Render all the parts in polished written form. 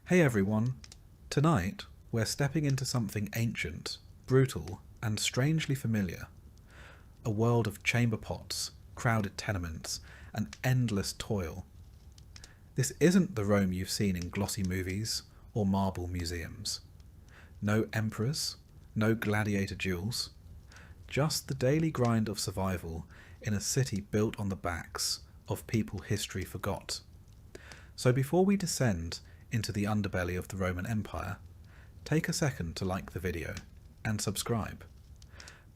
Hey everyone! Tonight we're stepping into something ancient, brutal, and strangely familiar. A world of chamber pots, crowded tenements, and endless toil. This isn't the Rome you've seen in glossy movies or marble museums. No emperors, no gladiator duels, just the daily grind of survival in a city built on the backs of people history forgot. So before we descend into the underbelly of the Roman Empire, take a second to like the video and subscribe.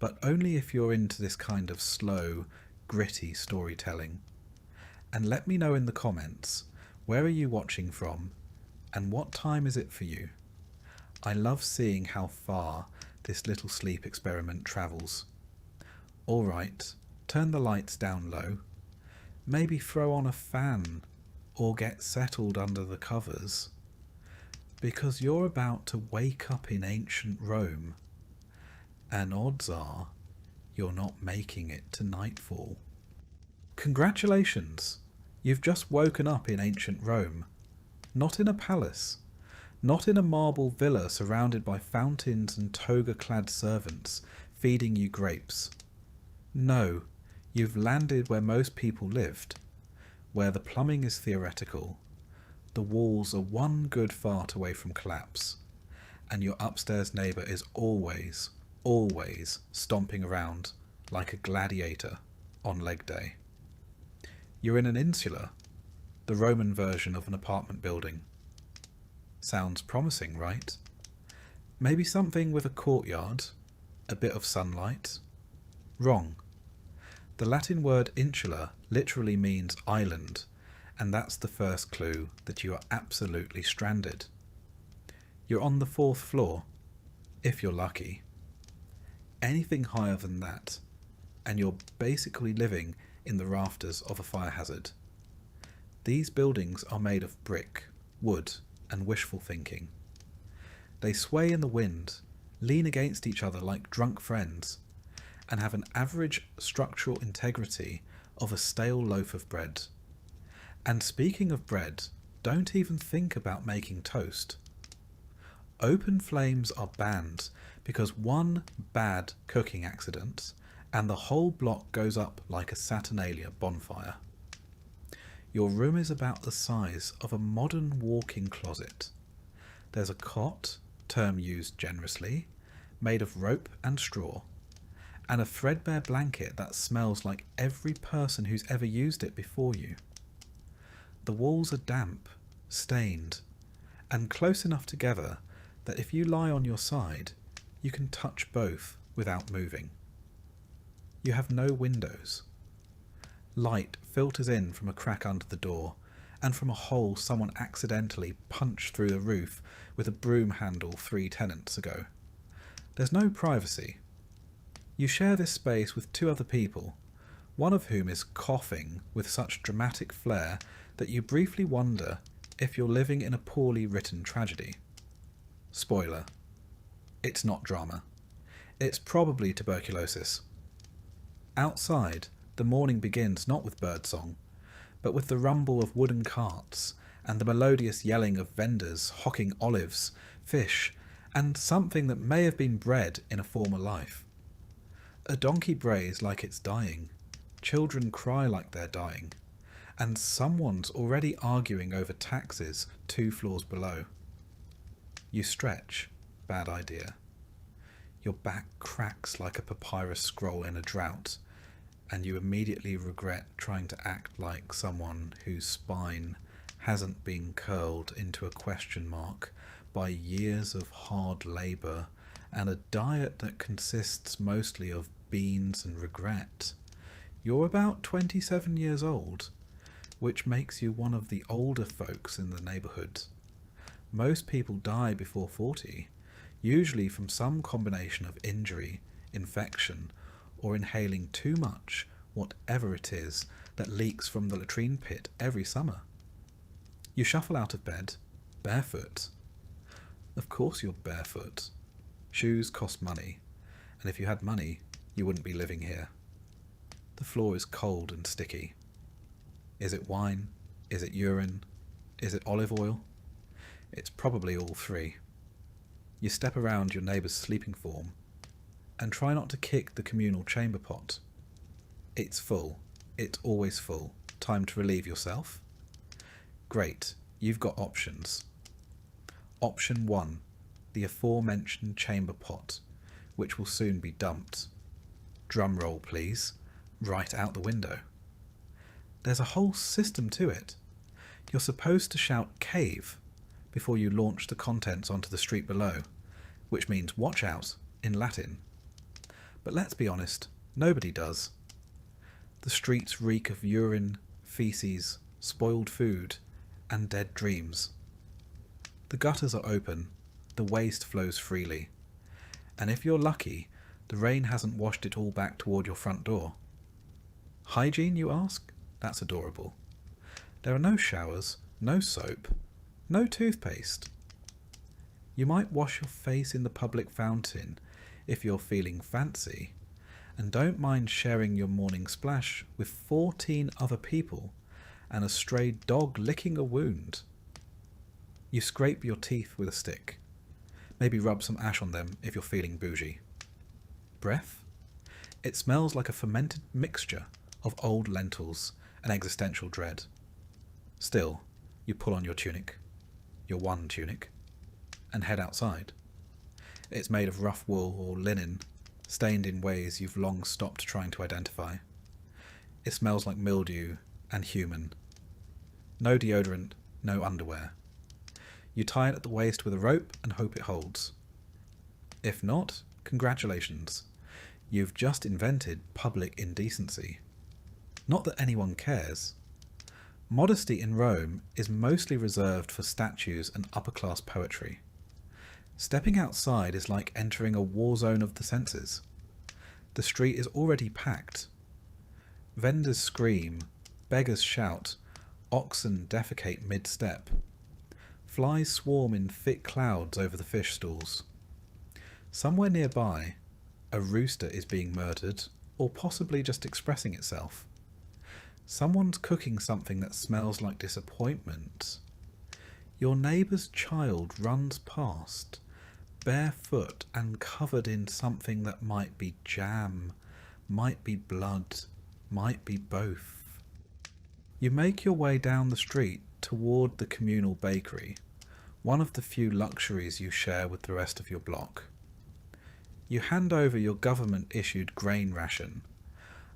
But only if you're into this kind of slow, gritty storytelling. And let me know in the comments, where are you watching from and what time is it for you? I love seeing how far this little sleep experiment travels. Alright, turn the lights down low. Maybe throw on a fan or get settled under the covers, because you're about to wake up in ancient Rome, and odds are you're not making it to nightfall. Congratulations! You've just woken up in ancient Rome, not in a palace, not in a marble villa surrounded by fountains and toga-clad servants feeding you grapes. No, you've landed where most people lived, where the plumbing is theoretical, the walls are one good fart away from collapse, and your upstairs neighbour is always stomping around like a gladiator on leg day. You're in an insula, the Roman version of an apartment building. Sounds promising, right? Maybe something with a courtyard, a bit of sunlight? Wrong. The Latin word insula literally means island, and that's the first clue that you are absolutely stranded. You're on the 4th floor, if you're lucky. Anything higher than that, and you're basically living in the rafters of a fire hazard. These buildings are made of brick, wood, and wishful thinking. They sway in the wind, lean against each other like drunk friends, and have an average structural integrity of a stale loaf of bread. And speaking of bread, don't even think about making toast. Open flames are banned because one bad cooking accident and the whole block goes up like a Saturnalia bonfire. Your room is about the size of a modern walk-in closet. There's a cot, term used generously, made of rope and straw, and a threadbare blanket that smells like every person who's ever used it before you. The walls are damp, stained, and close enough together that if you lie on your side, you can touch both without moving. You have no windows. Light filters in from a crack under the door, and from a hole someone accidentally punched through the roof with a broom handle 3 tenants ago. There's no privacy. You share this space with 2 other people, one of whom is coughing with such dramatic flair that you briefly wonder if you're living in a poorly written tragedy. Spoiler. It's not drama. It's probably tuberculosis. Outside, the morning begins not with birdsong, but with the rumble of wooden carts and the melodious yelling of vendors hawking olives, fish, and something that may have been bread in a former life. A donkey brays like it's dying, children cry like they're dying, and someone's already arguing over taxes 2 floors below. You stretch. Bad idea. Your back cracks like a papyrus scroll in a drought, and you immediately regret trying to act like someone whose spine hasn't been curled into a question mark by years of hard labour and a diet that consists mostly of beans and regret. You're about 27 years old, which makes you one of the older folks in the neighbourhood. Most people die before 40, usually from some combination of injury, infection, or inhaling too much whatever it is that leaks from the latrine pit every summer. You shuffle out of bed, barefoot. Of course you're barefoot. Shoes cost money, and if you had money, you wouldn't be living here. The floor is cold and sticky. Is it wine? Is it urine? Is it olive oil? It's probably all three. You step around your neighbour's sleeping form and try not to kick the communal chamber pot. It's full. It's always full. Time to relieve yourself? Great, you've got options. Option 1, the aforementioned chamber pot, which will soon be dumped. Drum roll, please. Right out the window. There's a whole system to it. You're supposed to shout cave before you launch the contents onto the street below, which means watch out in Latin. But let's be honest, nobody does. The streets reek of urine, feces, spoiled food, and dead dreams. The gutters are open, the waste flows freely, and if you're lucky, the rain hasn't washed it all back toward your front door. Hygiene, you ask? That's adorable. There are no showers, no soap, no toothpaste. You might wash your face in the public fountain if you're feeling fancy, and don't mind sharing your morning splash with 14 other people and a stray dog licking a wound. You scrape your teeth with a stick. Maybe rub some ash on them if you're feeling bougie. Breath? It smells like a fermented mixture of old lentils and existential dread. Still, you pull on your tunic, your one tunic, and head outside. It's made of rough wool or linen, stained in ways you've long stopped trying to identify. It smells like mildew and human. No deodorant, no underwear. You tie it at the waist with a rope and hope it holds. If not, congratulations. You've just invented public indecency. Not that anyone cares. Modesty in Rome is mostly reserved for statues and upper-class poetry. Stepping outside is like entering a war zone of the senses. The street is already packed. Vendors scream, beggars shout, oxen defecate mid-step. Flies swarm in thick clouds over the fish stalls. Somewhere nearby, a rooster is being murdered, or possibly just expressing itself. Someone's cooking something that smells like disappointment. Your neighbour's child runs past, barefoot and covered in something that might be jam, might be blood, might be both. You make your way down the street toward the communal bakery, one of the few luxuries you share with the rest of your block. You hand over your government-issued grain ration,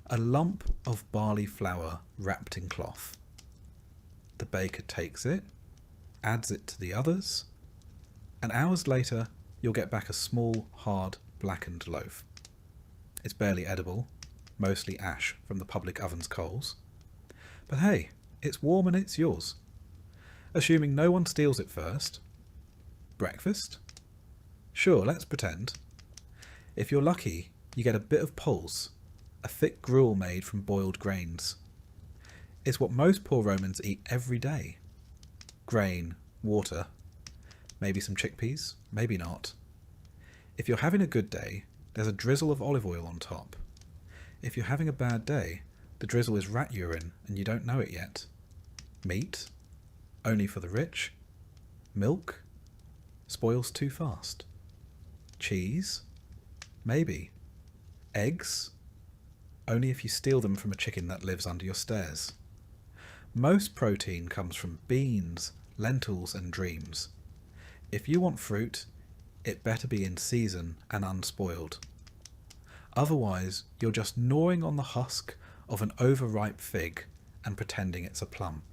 a lump of barley flour wrapped in cloth. The baker takes it, adds it to the others, and hours later you'll get back a small, hard, blackened loaf. It's barely edible, mostly ash from the public oven's coals. But hey, it's warm and it's yours. Assuming no one steals it first. Breakfast? Sure, let's pretend. If you're lucky, you get a bit of pulse, a thick gruel made from boiled grains. It's what most poor Romans eat every day. Grain, water, maybe some chickpeas, maybe not. If you're having a good day, there's a drizzle of olive oil on top. If you're having a bad day, the drizzle is rat urine and you don't know it yet. Meat? Only for the rich? Milk? Spoils too fast. Cheese? Maybe. Eggs? Only if you steal them from a chicken that lives under your stairs. Most protein comes from beans, lentils and dreams. If you want fruit, it better be in season and unspoiled. Otherwise, you're just gnawing on the husk of an overripe fig and pretending it's a plum.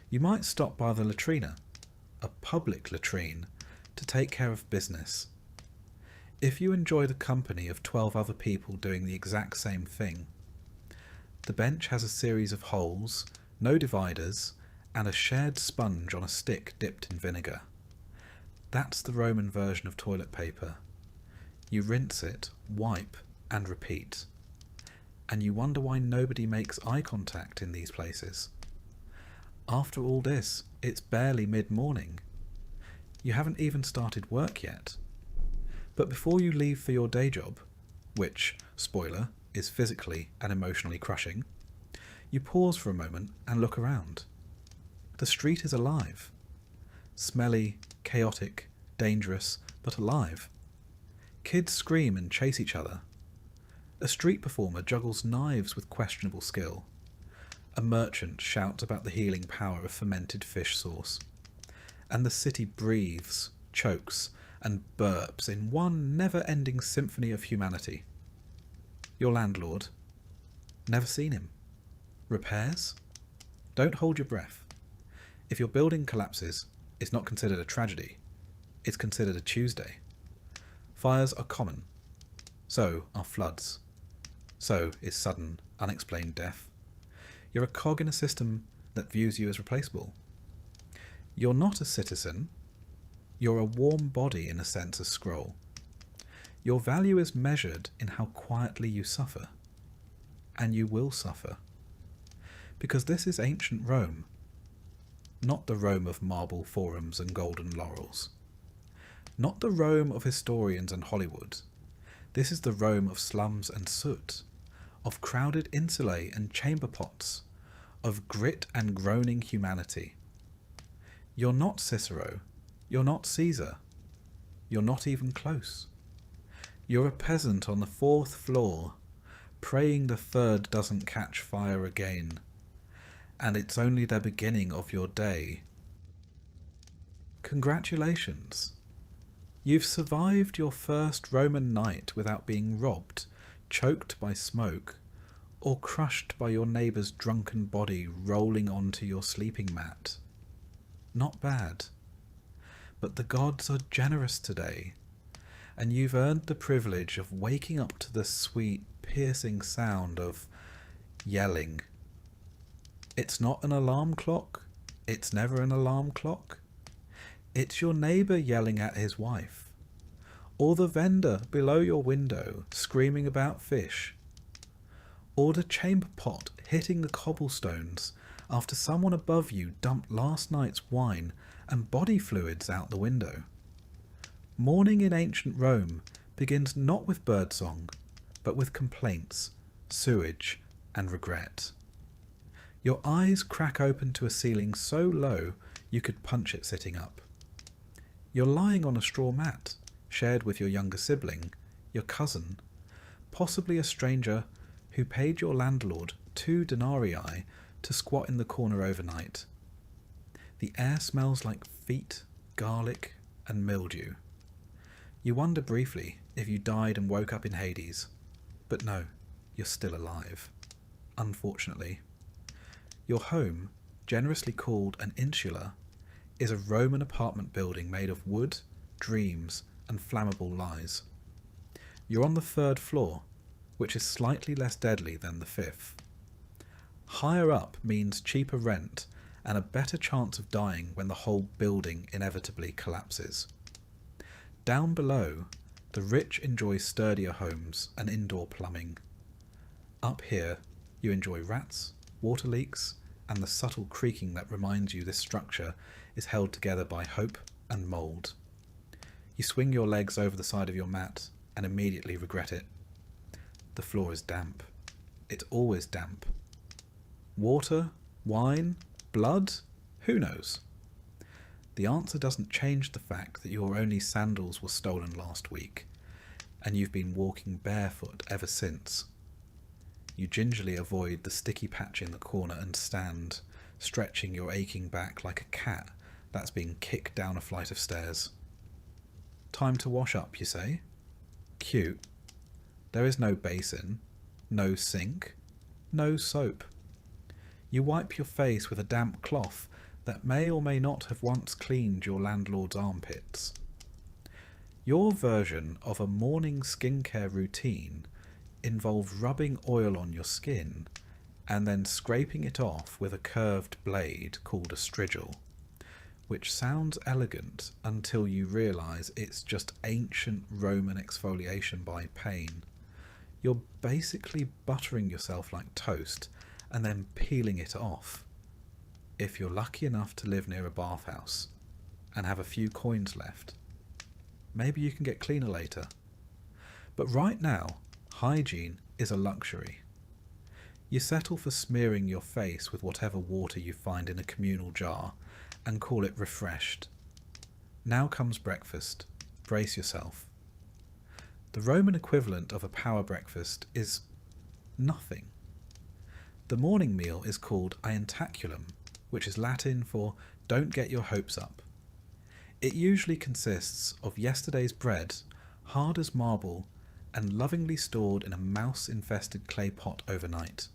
You might stop by the latrina, a public latrine, to take care of business. If you enjoy the company of 12 other people doing the exact same thing, the bench has a series of holes, no dividers, and a shared sponge on a stick dipped in vinegar. That's the Roman version of toilet paper. You rinse it, wipe, and repeat. And you wonder why nobody makes eye contact in these places. After all this, it's barely mid-morning. You haven't even started work yet. But before you leave for your day job, which, spoiler, is physically and emotionally crushing, you pause for a moment and look around. The street is alive. Smelly, chaotic, dangerous, but alive. Kids scream and chase each other. A street performer juggles knives with questionable skill. A merchant shouts about the healing power of fermented fish sauce. And the city breathes, chokes, and burps in one never-ending symphony of humanity. Your landlord. Never seen him. Repairs? Don't hold your breath. If your building collapses, it's not considered a tragedy. It's considered a Tuesday. Fires are common. So are floods. So is sudden, unexplained death. You're a cog in a system that views you as replaceable. You're not a citizen. You're a warm body in a census scroll. Your value is measured in how quietly you suffer. And you will suffer. Because this is ancient Rome. Not the Rome of marble forums and golden laurels. Not the Rome of historians and Hollywood. This is the Rome of slums and soot, of crowded insulae and chamber pots, of grit and groaning humanity. You're not Cicero. You're not Caesar. You're not even close. You're a peasant on the 4th floor, praying the 3rd doesn't catch fire again. And it's only the beginning of your day. Congratulations. You've survived your first Roman night without being robbed, choked by smoke, or crushed by your neighbour's drunken body rolling onto your sleeping mat. Not bad. But the gods are generous today, and you've earned the privilege of waking up to the sweet, piercing sound of yelling. It's not an alarm clock. It's never an alarm clock. It's your neighbour yelling at his wife, or the vendor below your window screaming about fish, or the chamber pot hitting the cobblestones after someone above you dumped last night's wine and body fluids out the window. Morning in ancient Rome begins not with birdsong, but with complaints, sewage, and regret. Your eyes crack open to a ceiling so low you could punch it sitting up. You're lying on a straw mat, shared with your younger sibling, your cousin, possibly a stranger who paid your landlord 2 denarii to squat in the corner overnight. The air smells like feet, garlic, and mildew. You wonder briefly if you died and woke up in Hades, but no, you're still alive. Unfortunately. Your home, generously called an insula, is a Roman apartment building made of wood, dreams, and flammable lies. You're on the 3rd floor, which is slightly less deadly than the 5th. Higher up means cheaper rent and a better chance of dying when the whole building inevitably collapses. Down below, the rich enjoy sturdier homes and indoor plumbing. Up here, you enjoy rats, water leaks, and the subtle creaking that reminds you this structure is held together by hope and mould. You swing your legs over the side of your mat and immediately regret it. The floor is damp. It's always damp. Water? Wine? Blood? Who knows? The answer doesn't change the fact that your only sandals were stolen last week, and you've been walking barefoot ever since. You gingerly avoid the sticky patch in the corner and stand, stretching your aching back like a cat that's been kicked down a flight of stairs. Time to wash up, you say? Cute. There is no basin, no sink, no soap. You wipe your face with a damp cloth that may or may not have once cleaned your landlord's armpits. Your version of a morning skincare routine involves rubbing oil on your skin and then scraping it off with a curved blade called a strigil, which sounds elegant until you realise it's just ancient Roman exfoliation by pain. You're basically buttering yourself like toast and then peeling it off. If you're lucky enough to live near a bathhouse and have a few coins left, maybe you can get cleaner later. But right now, hygiene is a luxury. You settle for smearing your face with whatever water you find in a communal jar and call it refreshed. Now comes breakfast. Brace yourself. The Roman equivalent of a power breakfast is nothing. The morning meal is called ientaculum, which is Latin for don't get your hopes up. It usually consists of yesterday's bread, hard as marble, and lovingly stored in a mouse-infested clay pot overnight.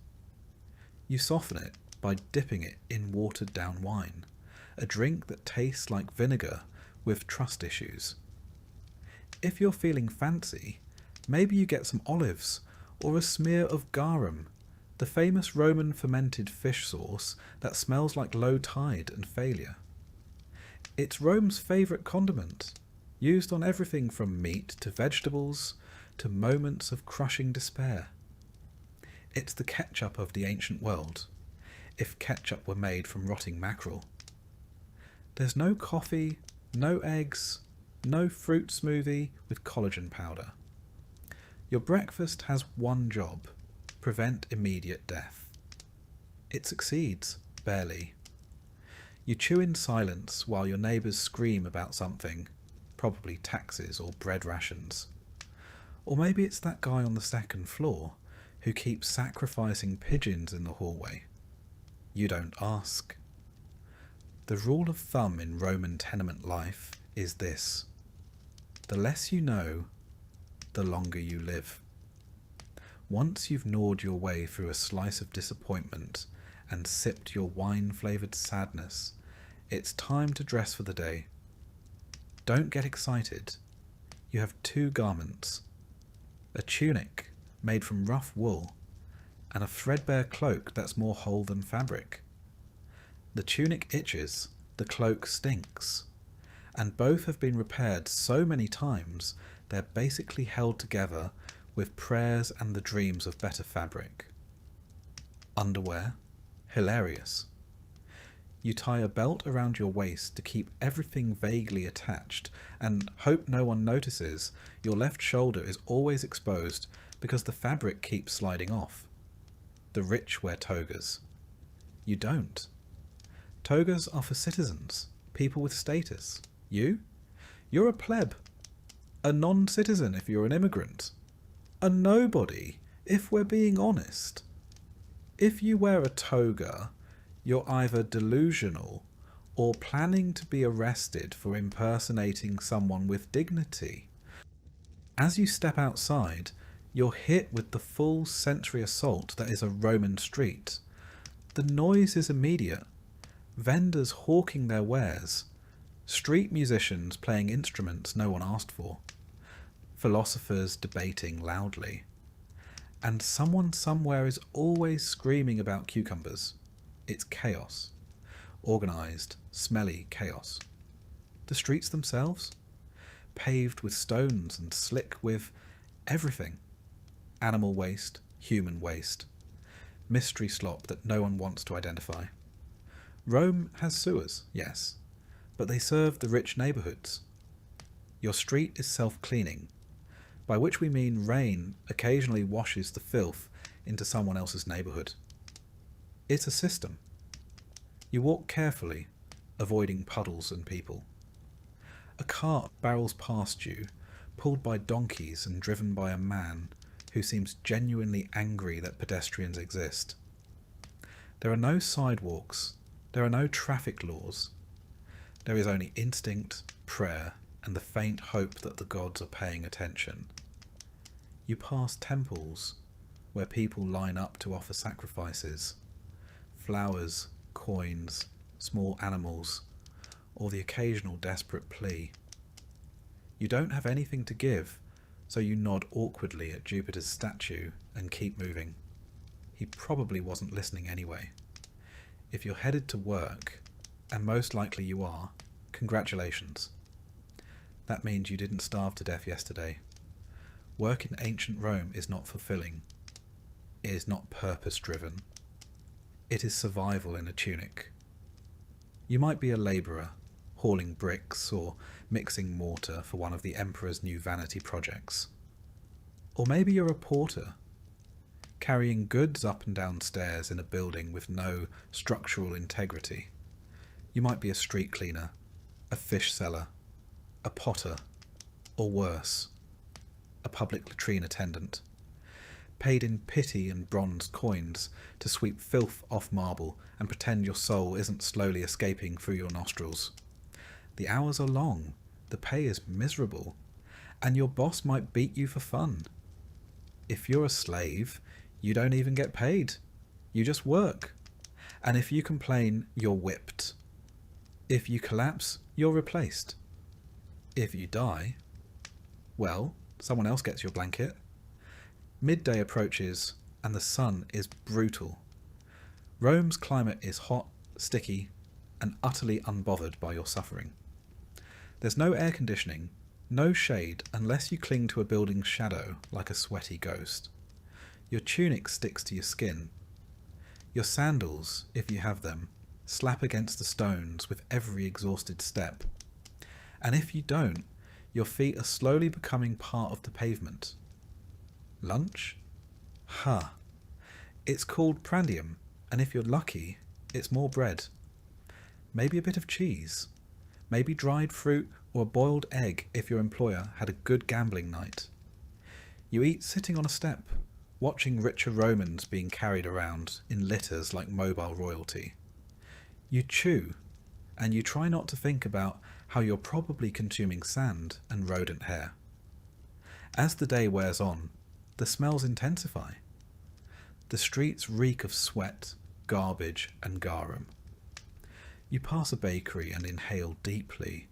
You soften it by dipping it in watered-down wine, a drink that tastes like vinegar with trust issues. If you're feeling fancy, maybe you get some olives or a smear of garum, the famous Roman fermented fish sauce that smells like low tide and failure. It's Rome's favourite condiment, used on everything from meat to vegetables to moments of crushing despair. It's the ketchup of the ancient world, if ketchup were made from rotting mackerel. There's no coffee, no eggs, no fruit smoothie with collagen powder. Your breakfast has one job: prevent immediate death. It succeeds, barely. You chew in silence while your neighbours scream about something, probably taxes or bread rations. Or maybe it's that guy on the second floor who keeps sacrificing pigeons in the hallway. You don't ask. The rule of thumb in Roman tenement life is this: the less you know, the longer you live. Once you've gnawed your way through a slice of disappointment and sipped your wine-flavoured sadness, it's time to dress for the day. Don't get excited. You have two garments: a tunic made from rough wool and a threadbare cloak that's more whole than fabric. The tunic itches, the cloak stinks, and both have been repaired so many times they're basically held together with prayers and the dreams of better fabric. Underwear? Hilarious. You tie a belt around your waist to keep everything vaguely attached and hope no one notices your left shoulder is always exposed because the fabric keeps sliding off. The rich wear togas. You don't. Togas are for citizens, people with status. You? You're a pleb. A non-citizen if you're an immigrant. A nobody, if we're being honest. If you wear a toga, you're either delusional or planning to be arrested for impersonating someone with dignity. As you step outside, you're hit with the full sensory assault that is a Roman street. The noise is immediate. Vendors hawking their wares. Street musicians playing instruments no one asked for. Philosophers debating loudly. And someone somewhere is always screaming about cucumbers. It's chaos. Organised, smelly chaos. The streets themselves? Paved with stones and slick with everything. Animal waste, human waste. Mystery slop that no one wants to identify. Rome has sewers, yes, but they serve the rich neighbourhoods. Your street is self-cleaning, by which we mean rain occasionally washes the filth into someone else's neighbourhood. It's a system. You walk carefully, avoiding puddles and people. A cart barrels past you, pulled by donkeys and driven by a man who seems genuinely angry that pedestrians exist. There are no sidewalks, there are no traffic laws. There is only instinct, prayer, and the faint hope that the gods are paying attention. You pass temples where people line up to offer sacrifices. Flowers, coins, small animals, or the occasional desperate plea. You don't have anything to give, so you nod awkwardly at Jupiter's statue and keep moving. He probably wasn't listening anyway. If you're headed to work, and most likely you are, congratulations. That means you didn't starve to death yesterday. Work in ancient Rome is not fulfilling. It is not purpose-driven. It is survival in a tunic. You might be a labourer, hauling bricks or mixing mortar for one of the emperor's new vanity projects. Or maybe you're a porter, carrying goods up and down stairs in a building with no structural integrity. You might be a street cleaner, a fish seller, a potter, or worse, a public latrine attendant, paid in pity and bronze coins to sweep filth off marble and pretend your soul isn't slowly escaping through your nostrils. The hours are long, the pay is miserable, and your boss might beat you for fun. If you're a slave, you don't even get paid. You just work. And if you complain, you're whipped. If you collapse, you're replaced. If you die, well, someone else gets your blanket. Midday approaches, and the sun is brutal. Rome's climate is hot, sticky, and utterly unbothered by your suffering. There's no air conditioning, no shade unless you cling to a building's shadow like a sweaty ghost. Your tunic sticks to your skin. Your sandals, if you have them, slap against the stones with every exhausted step. And if you don't, your feet are slowly becoming part of the pavement. Lunch? It's called prandium, and if you're lucky, it's more bread. Maybe a bit of cheese. Maybe dried fruit or a boiled egg if your employer had a good gambling night. You eat sitting on a step, watching richer Romans being carried around in litters like mobile royalty. You chew, and you try not to think about how you're probably consuming sand and rodent hair. As the day wears on, the smells intensify. The streets reek of sweat, garbage, and garum. You pass a bakery and inhale deeply,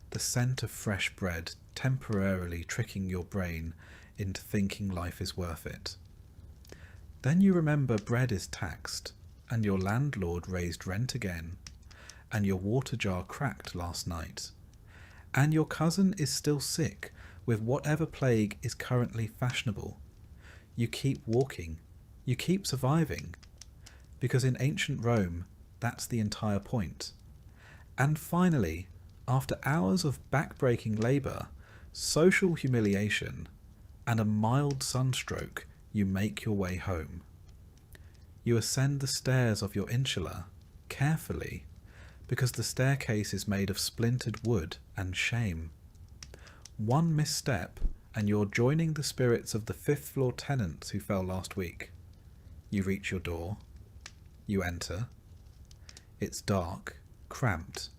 the scent of fresh bread temporarily tricking your brain into thinking life is worth it. Then you remember bread is taxed, and your landlord raised rent again, and your water jar cracked last night, and your cousin is still sick with whatever plague is currently fashionable. You keep walking, you keep surviving, because in ancient Rome, that's the entire point. And finally, after hours of back-breaking labour, social humiliation, and a mild sunstroke, you make your way home. You ascend the stairs of your insula carefully, because the staircase is made of splintered wood and shame. One misstep, and you're joining the spirits of the fifth-floor tenants who fell last week. You reach your door. You enter. It's dark, cramped,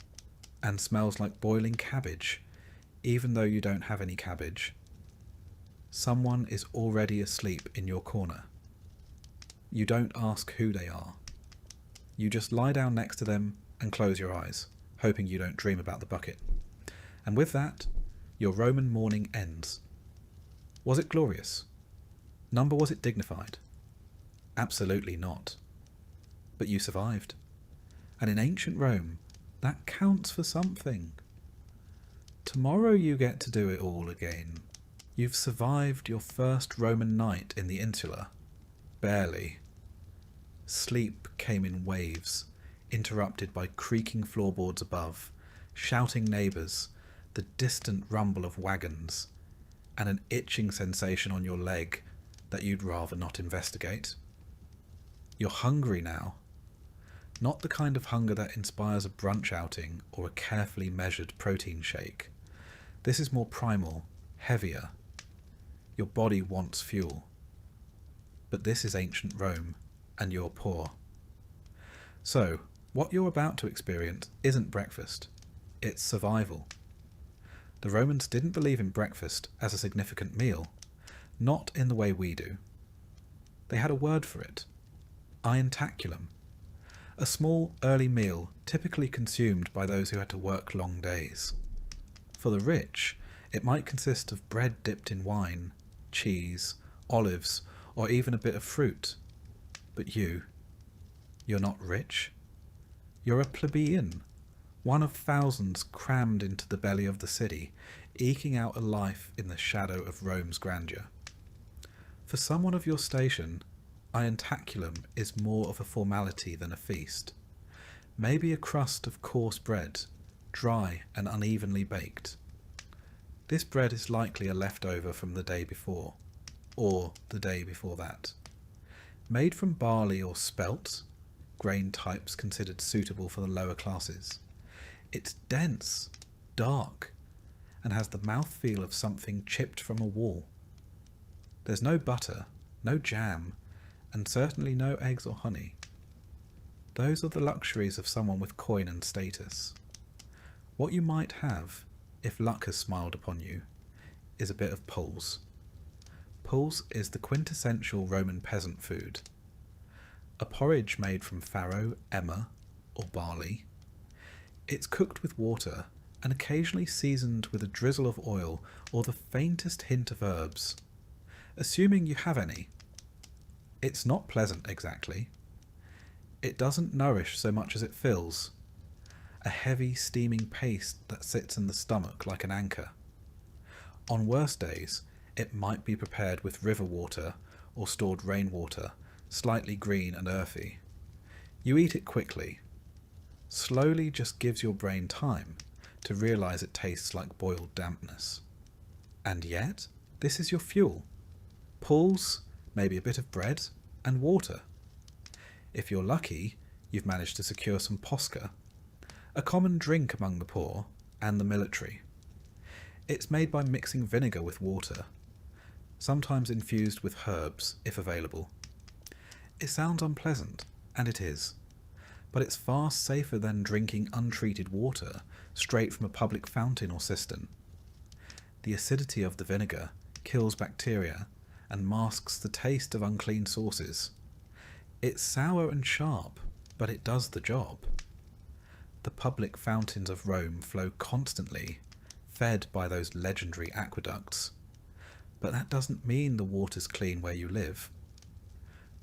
and smells like boiling cabbage, even though you don't have any cabbage. Someone is already asleep in your corner. You don't ask who they are. You just lie down next to them and close your eyes, hoping you don't dream about the bucket. And with that, your Roman morning ends. Was it glorious? Was it dignified? Absolutely not. But you survived. And in ancient Rome, that counts for something. Tomorrow you get to do it all again. You've survived your first Roman night in the insula. Barely. Sleep came in waves, interrupted by creaking floorboards above, shouting neighbours, the distant rumble of wagons, and an itching sensation on your leg that you'd rather not investigate. You're hungry now. Not the kind of hunger that inspires a brunch outing or a carefully measured protein shake. This is more primal, heavier. Your body wants fuel. But this is ancient Rome, and you're poor. So, what you're about to experience isn't breakfast. It's survival. The Romans didn't believe in breakfast as a significant meal, not in the way we do. They had a word for it. Ientaculum. A small, early meal typically consumed by those who had to work long days. For the rich, it might consist of bread dipped in wine, cheese, olives, or even a bit of fruit. But you're not rich. You're a plebeian, one of thousands crammed into the belly of the city, eking out a life in the shadow of Rome's grandeur. For someone of your station, ientaculum is more of a formality than a feast. Maybe a crust of coarse bread, dry and unevenly baked. This bread is likely a leftover from the day before, or the day before that. Made from barley or spelt, grain types considered suitable for the lower classes. It's dense, dark, and has the mouthfeel of something chipped from a wall. There's no butter, no jam, and certainly no eggs or honey. Those are the luxuries of someone with coin and status. What you might have, if luck has smiled upon you, is a bit of pulse. Pulse is the quintessential Roman peasant food. A porridge made from farro, emmer, or barley. It's cooked with water and occasionally seasoned with a drizzle of oil or the faintest hint of herbs, assuming you have any. It's not pleasant exactly. It doesn't nourish so much as it fills. A heavy, steaming paste that sits in the stomach like an anchor. On worse days, it might be prepared with river water or stored rainwater, slightly green and earthy. You eat it quickly. Slowly just gives your brain time to realise it tastes like boiled dampness. And yet, this is your fuel. Pulse, maybe a bit of bread, and water. If you're lucky, you've managed to secure some posca, a common drink among the poor and the military. It's made by mixing vinegar with water, sometimes infused with herbs, if available. It sounds unpleasant, and it is, but it's far safer than drinking untreated water straight from a public fountain or cistern. The acidity of the vinegar kills bacteria and masks the taste of unclean sources. It's sour and sharp, but it does the job. The public fountains of Rome flow constantly, fed by those legendary aqueducts. But that doesn't mean the water's clean where you live.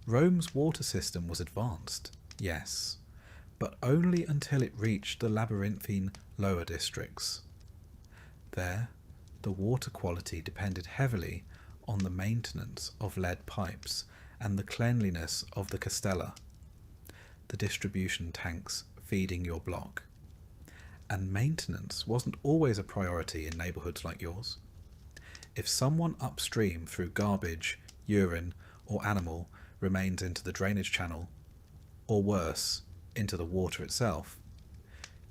Rome's water system was advanced, yes, but only until it reached the labyrinthine lower districts. There, the water quality depended heavily on the maintenance of lead pipes and the cleanliness of the castella, the distribution tanks feeding your block. And maintenance wasn't always a priority in neighbourhoods like yours. If someone upstream threw garbage, urine, or animal remains into the drainage channel, or worse, into the water itself,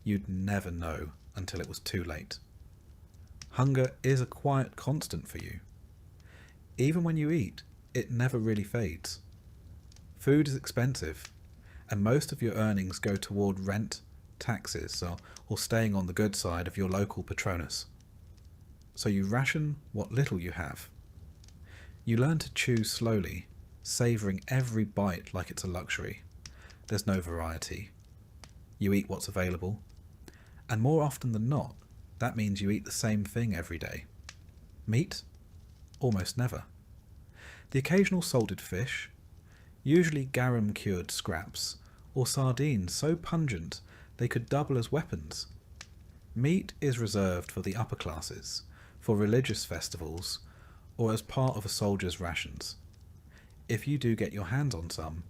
you'd never know until it was too late. Hunger is a quiet constant for you. Even when you eat, it never really fades. Food is expensive, and most of your earnings go toward rent, taxes, or staying on the good side of your local patronus. So you ration what little you have. You learn to chew slowly, savouring every bite like it's a luxury. There's no variety. You eat what's available, and more often than not, that means you eat the same thing every day. Meat? Almost never. The occasional salted fish, usually garum-cured scraps, or sardines so pungent they could double as weapons. Meat is reserved for the upper classes, for religious festivals, or as part of a soldier's rations. If you do get your hands on some,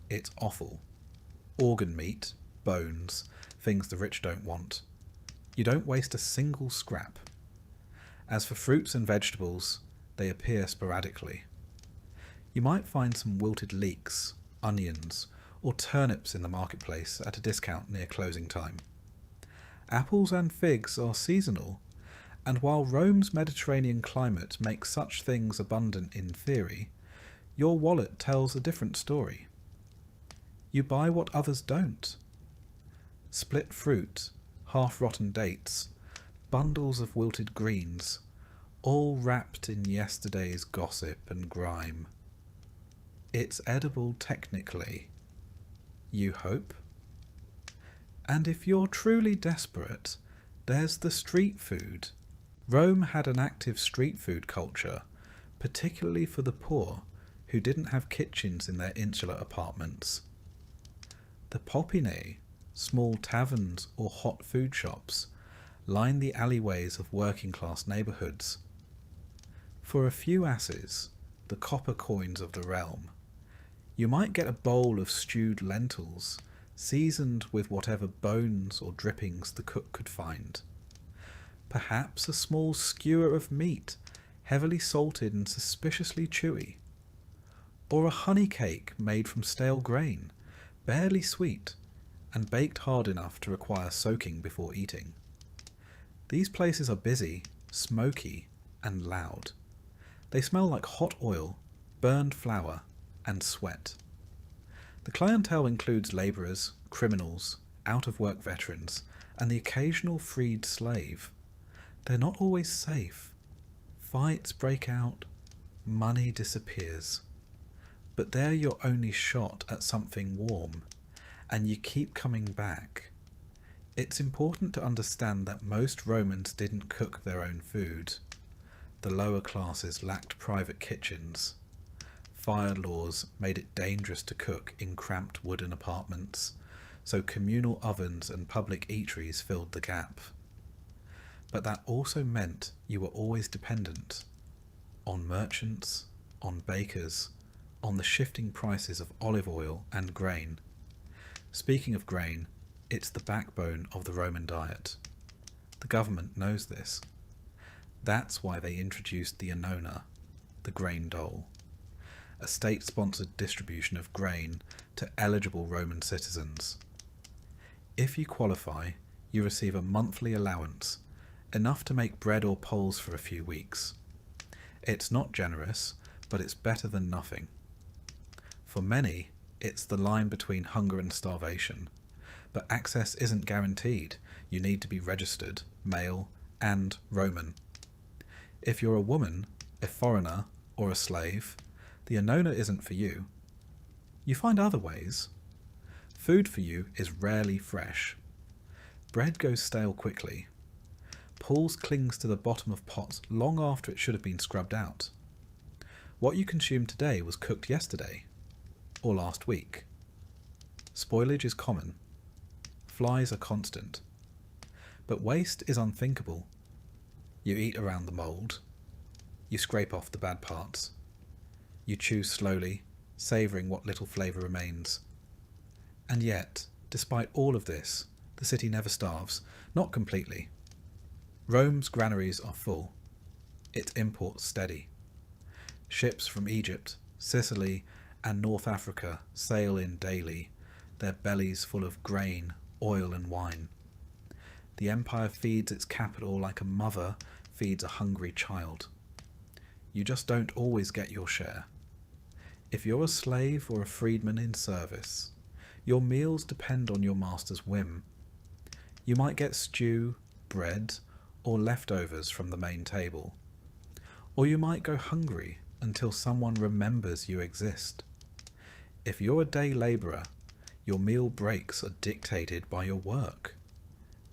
it's offal. Organ meat, bones, things the rich don't want. You don't waste a single scrap. As for fruits and vegetables, they appear sporadically. You might find some wilted leeks, onions, or turnips in the marketplace at a discount near closing time. Apples and figs are seasonal, and while Rome's Mediterranean climate makes such things abundant in theory, your wallet tells a different story. You buy what others don't. Split fruit, half-rotten dates, bundles of wilted greens, all wrapped in yesterday's gossip and grime. It's edible technically. You hope? And if you're truly desperate, there's the street food. Rome had an active street food culture, particularly for the poor who didn't have kitchens in their insular apartments. The popinae, small taverns or hot food shops, line the alleyways of working-class neighbourhoods. For a few asses, the copper coins of the realm, you might get a bowl of stewed lentils, seasoned with whatever bones or drippings the cook could find. Perhaps a small skewer of meat, heavily salted and suspiciously chewy. Or a honey cake made from stale grain, barely sweet, and baked hard enough to require soaking before eating. These places are busy, smoky, and loud. They smell like hot oil, burned flour, and sweat. The clientele includes labourers, criminals, out-of-work veterans, and the occasional freed slave. They're not always safe. Fights break out, money disappears. But they're your only shot at something warm, and you keep coming back. It's important to understand that most Romans didn't cook their own food. The lower classes lacked private kitchens. Fire laws made it dangerous to cook in cramped wooden apartments, so communal ovens and public eateries filled the gap. But that also meant you were always dependent on merchants, on bakers, on the shifting prices of olive oil and grain. Speaking of grain, it's the backbone of the Roman diet. The government knows this. That's why they introduced the annona, the grain dole, a state-sponsored distribution of grain to eligible Roman citizens. If you qualify, you receive a monthly allowance, enough to make bread or poles for a few weeks. It's not generous, but it's better than nothing. For many, it's the line between hunger and starvation, but access isn't guaranteed. You need to be registered, male, and Roman. If you're a woman, a foreigner, or a slave, the annona isn't for you. You find other ways. Food for you is rarely fresh. Bread goes stale quickly. Pools clings to the bottom of pots long after it should have been scrubbed out. What you consumed today was cooked yesterday, or last week. Spoilage is common. Flies are constant. But waste is unthinkable. You eat around the mould. You scrape off the bad parts. You chew slowly, savouring what little flavour remains. And yet, despite all of this, the city never starves, not completely. Rome's granaries are full. Its imports steady. Ships from Egypt, Sicily, and North Africa sail in daily, their bellies full of grain, oil, and wine. The empire feeds its capital like a mother feeds a hungry child. You just don't always get your share. If you're a slave or a freedman in service, your meals depend on your master's whim. You might get stew, bread, or leftovers from the main table. Or you might go hungry until someone remembers you exist. If you're a day labourer, your meal breaks are dictated by your work.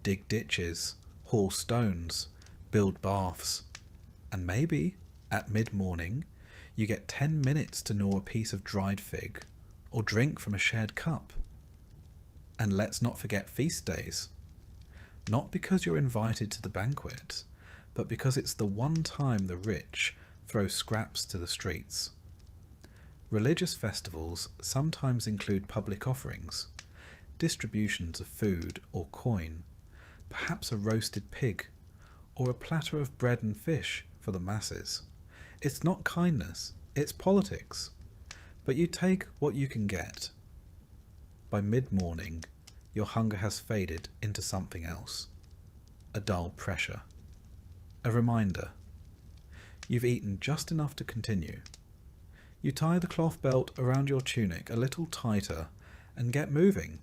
Dig ditches, haul stones, build baths, and maybe, at mid-morning, you get 10 minutes to gnaw a piece of dried fig, or drink from a shared cup. And let's not forget feast days. Not because you're invited to the banquet, but because it's the one time the rich throw scraps to the streets. Religious festivals sometimes include public offerings, distributions of food or coin, perhaps a roasted pig, or a platter of bread and fish for the masses. It's not kindness, it's politics. But you take what you can get. By mid-morning, your hunger has faded into something else. A dull pressure. A reminder. You've eaten just enough to continue. You tie the cloth belt around your tunic a little tighter and get moving.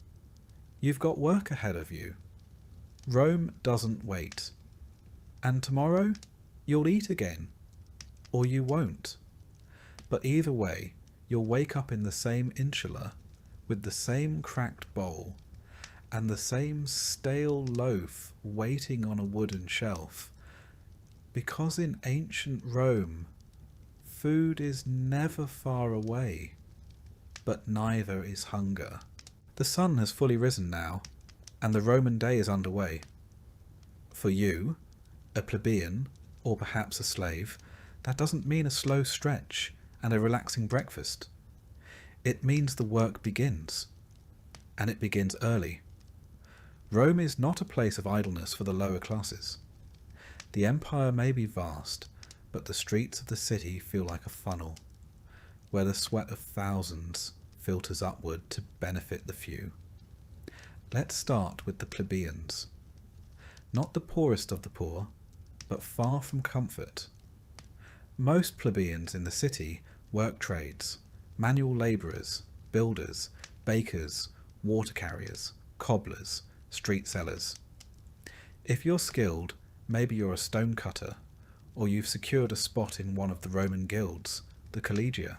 You've got work ahead of you. Rome doesn't wait. And tomorrow, you'll eat again. Or you won't. But either way, you'll wake up in the same insula, with the same cracked bowl, and the same stale loaf waiting on a wooden shelf. Because in ancient Rome, food is never far away, but neither is hunger. The sun has fully risen now, and the Roman day is underway. For you, a plebeian, or perhaps a slave, that doesn't mean a slow stretch and a relaxing breakfast. It means the work begins, and it begins early. Rome is not a place of idleness for the lower classes. The empire may be vast, but the streets of the city feel like a funnel, where the sweat of thousands filters upward to benefit the few. Let's start with the plebeians. Not the poorest of the poor, but far from comfort. Most plebeians in the city work trades, manual labourers, builders, bakers, water carriers, cobblers, street sellers. If you're skilled, maybe you're a stone cutter, or you've secured a spot in one of the Roman guilds, the collegia.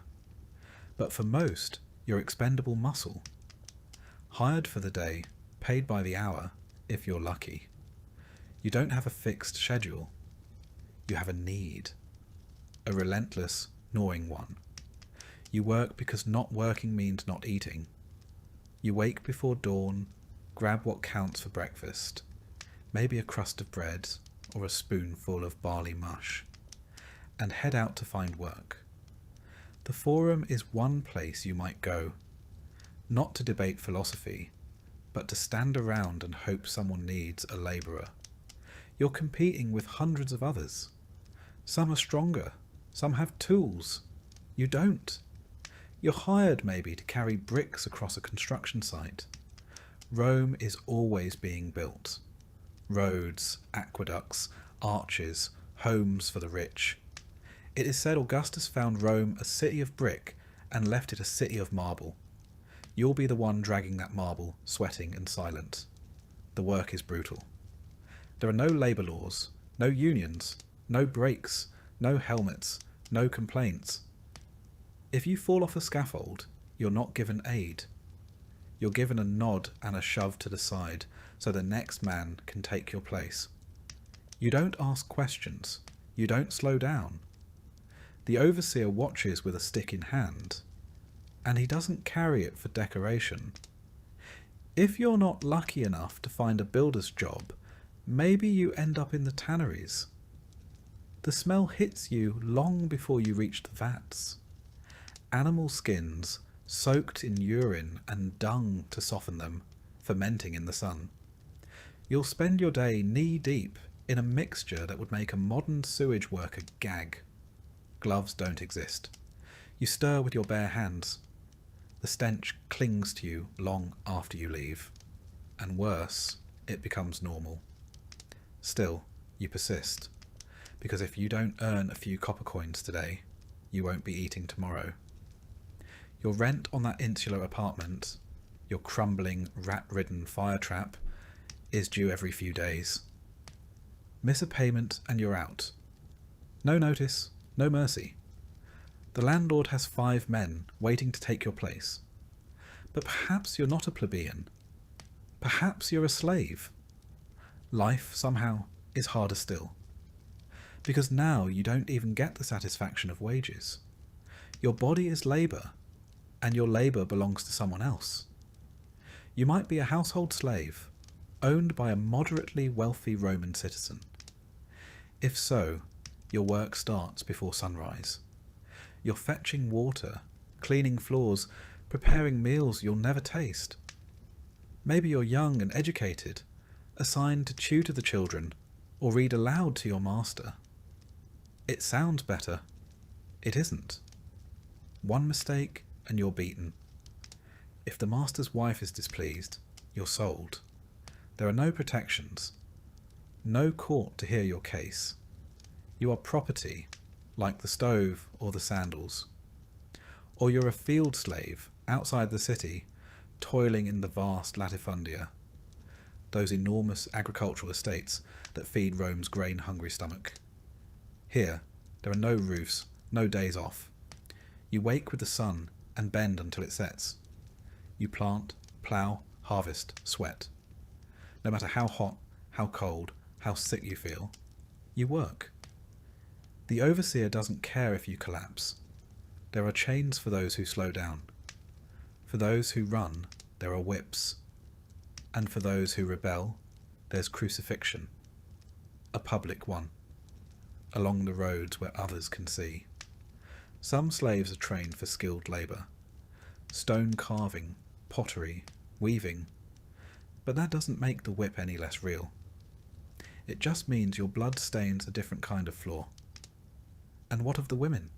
But for most, you're expendable muscle. Hired for the day, paid by the hour, if you're lucky. You don't have a fixed schedule. You have a need. A relentless, gnawing one. You work because not working means not eating. You wake before dawn, grab what counts for breakfast, maybe a crust of bread or a spoonful of barley mush, and head out to find work. The forum is one place you might go, not to debate philosophy, but to stand around and hope someone needs a labourer. You're competing with hundreds of others. Some are stronger, some have tools. You don't. You're hired maybe to carry bricks across a construction site. Rome is always being built. Roads, aqueducts, arches, homes for the rich. It is said Augustus found Rome a city of brick and left it a city of marble. You'll be the one dragging that marble, sweating and silent. The work is brutal. There are no labour laws, no unions, no breaks, no helmets, no complaints. If you fall off a scaffold, you're not given aid. You're given a nod and a shove to the side so the next man can take your place. You don't ask questions. You don't slow down. The overseer watches with a stick in hand, and he doesn't carry it for decoration. If you're not lucky enough to find a builder's job, maybe you end up in the tanneries. The smell hits you long before you reach the vats. Animal skins, soaked in urine and dung to soften them, fermenting in the sun. You'll spend your day knee-deep in a mixture that would make a modern sewage worker gag. Gloves don't exist. You stir with your bare hands. The stench clings to you long after you leave. And worse, it becomes normal. Still, you persist. Because if you don't earn a few copper coins today, you won't be eating tomorrow. Your rent on that insular apartment, your crumbling, rat-ridden fire trap, is due every few days. Miss a payment and you're out. No notice, no mercy. The landlord has 5 men waiting to take your place. But perhaps you're not a plebeian. Perhaps you're a slave. Life, somehow, is harder still. Because now you don't even get the satisfaction of wages. Your body is labour, and your labour belongs to someone else. You might be a household slave, owned by a moderately wealthy Roman citizen. If so, your work starts before sunrise. You're fetching water, cleaning floors, preparing meals you'll never taste. Maybe you're young and educated, assigned to tutor the children or read aloud to your master. It sounds better. It isn't. One mistake and you're beaten. If the master's wife is displeased, you're sold. There are no protections. No court to hear your case. You are property, like the stove or the sandals. Or you're a field slave outside the city, toiling in the vast latifundia, those enormous agricultural estates that feed Rome's grain-hungry stomach. Here, there are no roofs, no days off. You wake with the sun and bend until it sets. You plant, plough, harvest, sweat. No matter how hot, how cold, how sick you feel, you work. The overseer doesn't care if you collapse. There are chains for those who slow down. For those who run, there are whips. And for those who rebel, there's crucifixion. A public one. Along the roads where others can see. Some slaves are trained for skilled labour. Stone carving, pottery, weaving. But that doesn't make the whip any less real. It just means your blood stains a different kind of floor. And what of the women?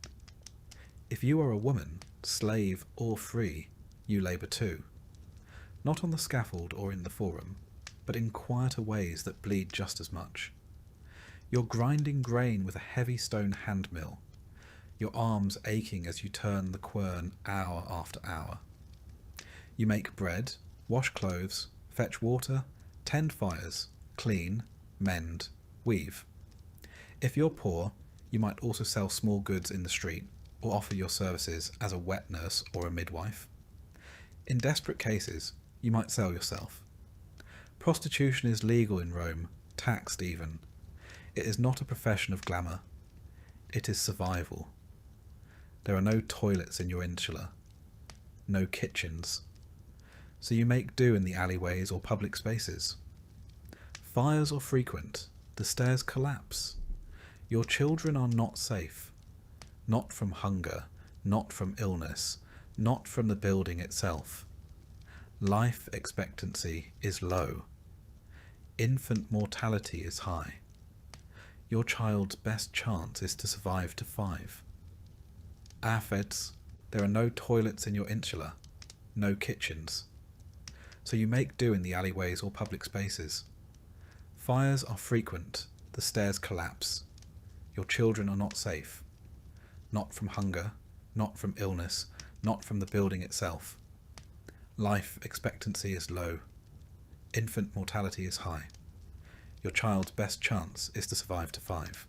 If you are a woman, slave or free, you labour too. Not on the scaffold or in the forum, but in quieter ways that bleed just as much. You're grinding grain with a heavy stone hand mill, your arms aching as you turn the quern hour after hour. You make bread, wash clothes, fetch water, tend fires, clean, mend, weave. If you're poor, you might also sell small goods in the street or offer your services as a wet nurse or a midwife. In desperate cases, you might sell yourself. Prostitution is legal in Rome, taxed even. It is not a profession of glamour. It is survival. There are no toilets in your insula, no kitchens. So you make do in the alleyways or public spaces. Fires are frequent, the stairs collapse. Your children are not safe. Not from hunger, not from illness, not from the building itself. Life expectancy is low. Infant mortality is high. Your child's best chance is to survive to 5. Feds, there are no toilets in your insula, no kitchens. So you make do in the alleyways or public spaces. Fires are frequent, the stairs collapse. Your children are not safe. Not from hunger, not from illness, not from the building itself. Life expectancy is low. Infant mortality is high. Your child's best chance is to survive to 5.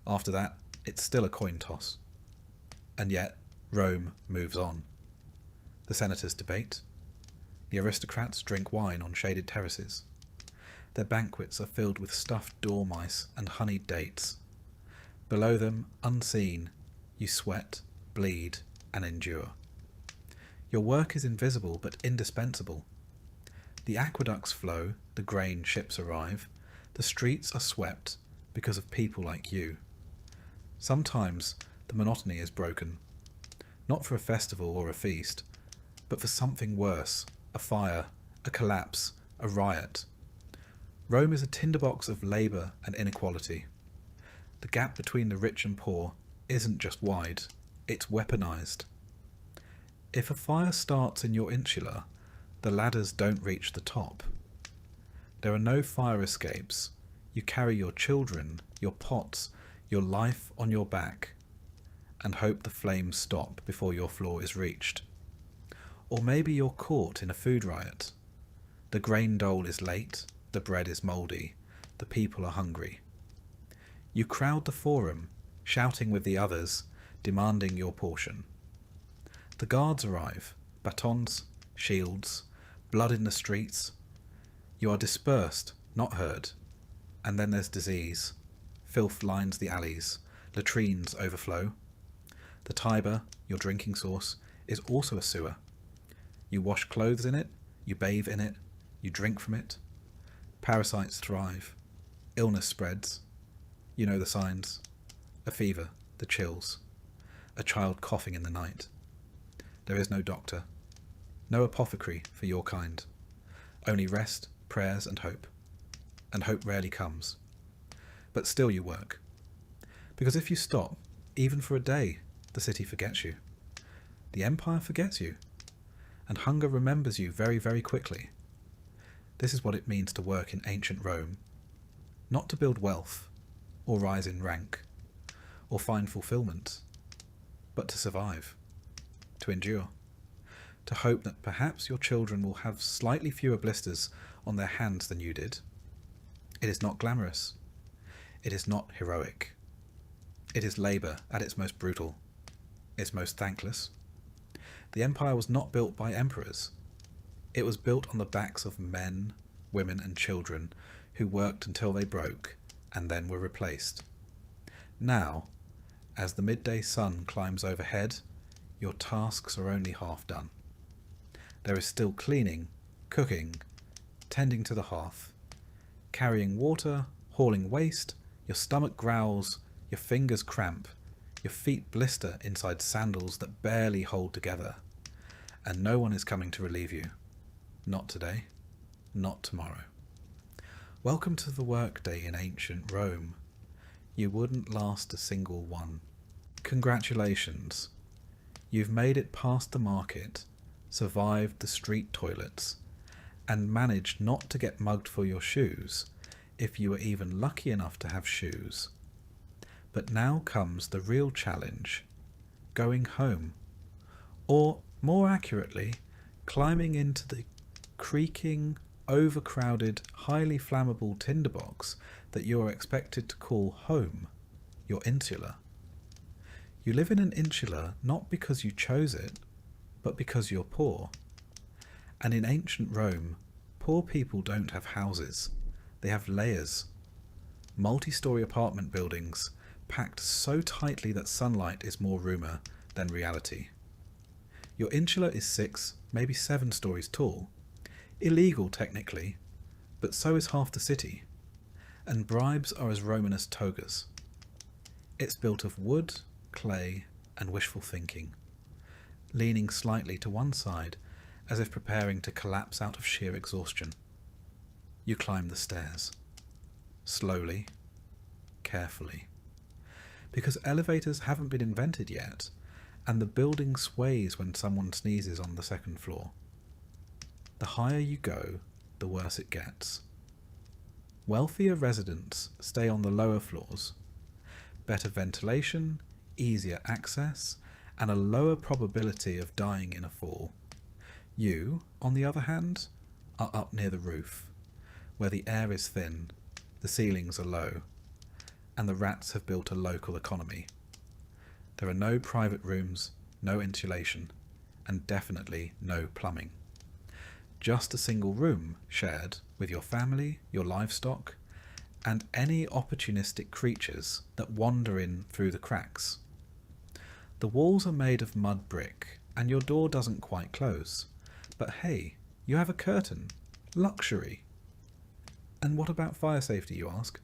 After that, it's still a coin toss. And yet, Rome moves on. The senators debate. The aristocrats drink wine on shaded terraces. Their banquets are filled with stuffed dormice and honeyed dates. Below them, unseen, you sweat, bleed, and endure. Your work is invisible but indispensable. The aqueducts flow, the grain ships arrive, the streets are swept because of people like you. Sometimes the monotony is broken, not for a festival or a feast, but for something worse, a fire, a collapse, a riot. Rome is a tinderbox of labour and inequality. The gap between the rich and poor isn't just wide, it's weaponised. If a fire starts in your insula, the ladders don't reach the top. There are no fire escapes. You carry your children, your pots, your life on your back, and hope the flames stop before your floor is reached. Or maybe you're caught in a food riot. The grain dole is late, the bread is mouldy, the people are hungry. You crowd the forum, shouting with the others, demanding your portion. The guards arrive, batons, shields, blood in the streets. You are dispersed, not heard. And then there's disease. Filth lines the alleys, latrines overflow. The Tiber, your drinking source, is also a sewer. You wash clothes in it, you bathe in it, you drink from it. Parasites thrive. Illness spreads. You know the signs. A fever, the chills. A child coughing in the night. There is no doctor. No apothecary for your kind. Only rest, prayers and hope. And hope rarely comes. But still you work. Because if you stop, even for a day, the city forgets you. The empire forgets you. And hunger remembers you very, very quickly. This is what it means to work in ancient Rome. Not to build wealth, or rise in rank, or find fulfillment, but to survive, to endure, to hope that perhaps your children will have slightly fewer blisters on their hands than you did. It is not glamorous. It is not heroic. It is labour at its most brutal, its most thankless. The empire was not built by emperors. It was built on the backs of men, women and children who worked until they broke and then were replaced. Now, as the midday sun climbs overhead, your tasks are only half done. There is still cleaning, cooking, tending to the hearth, carrying water, hauling waste, your stomach growls, your fingers cramp, your feet blister inside sandals that barely hold together, and no one is coming to relieve you. Not today, not tomorrow. Welcome to the workday in ancient Rome. You wouldn't last a single one. Congratulations. You've made it past the market, survived the street toilets, and managed not to get mugged for your shoes, if you were even lucky enough to have shoes. But now comes the real challenge: going home. Or, more accurately, climbing into the creaking, overcrowded, highly flammable tinderbox that you are expected to call home, your insula. You live in an insula not because you chose it, but because you're poor. And in ancient Rome, poor people don't have houses, they have layers. Multi-storey apartment buildings packed so tightly that sunlight is more rumour than reality. Your insula is 6, maybe 7 stories tall. Illegal technically, but so is half the city. And bribes are as Roman as togas. It's built of wood, clay, and wishful thinking, leaning slightly to one side as if preparing to collapse out of sheer exhaustion. You climb the stairs. Slowly, carefully. Because elevators haven't been invented yet, and the building sways when someone sneezes on the second floor. The higher you go, the worse it gets. Wealthier residents stay on the lower floors. Better ventilation, easier access, and a lower probability of dying in a fall. You, on the other hand, are up near the roof, where the air is thin, the ceilings are low, and the rats have built a local economy. There are no private rooms, no insulation, and definitely no plumbing. Just a single room shared with your family, your livestock, and any opportunistic creatures that wander in through the cracks. The walls are made of mud brick, and your door doesn't quite close. But hey, you have a curtain. Luxury. And what about fire safety, you ask?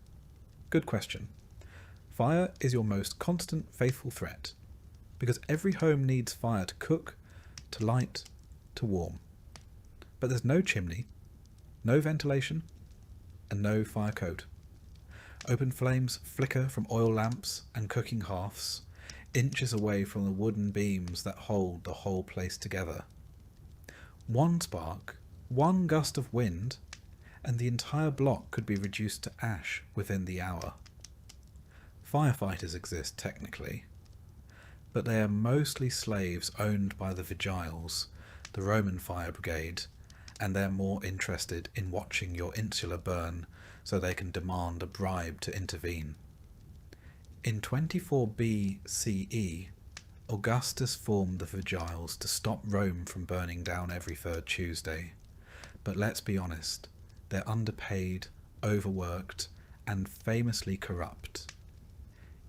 Good question. Fire is your most constant, faithful threat, because every home needs fire to cook, to light, to warm. But there's no chimney, no ventilation, and no fire code. Open flames flicker from oil lamps and cooking hearths, inches away from the wooden beams that hold the whole place together. One spark, one gust of wind, and the entire block could be reduced to ash within the hour. Firefighters exist technically, but they are mostly slaves owned by the vigiles, the Roman fire brigade, and they're more interested in watching your insula burn so they can demand a bribe to intervene. In 24 BCE, Augustus formed the vigiles to stop Rome from burning down every 3rd Tuesday. But let's be honest, they're underpaid, overworked, and famously corrupt.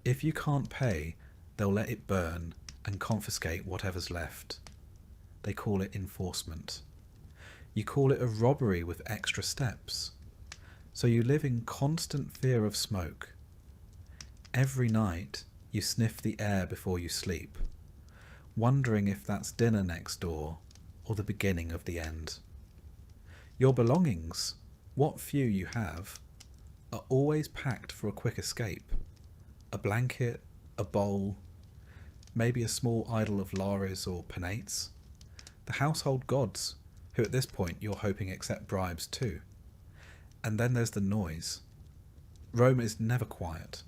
If you can't pay, they'll let it burn and confiscate whatever's left. They call it enforcement. You call it a robbery with extra steps. So you live in constant fear of smoke. Every night you sniff the air before you sleep, wondering if that's dinner next door or the beginning of the end. Your belongings, what few you have, are always packed for a quick escape. A blanket, a bowl, maybe a small idol of Lares or Penates. The household gods, who at this point you're hoping accept bribes too. And then there's the noise. Rome is never quiet.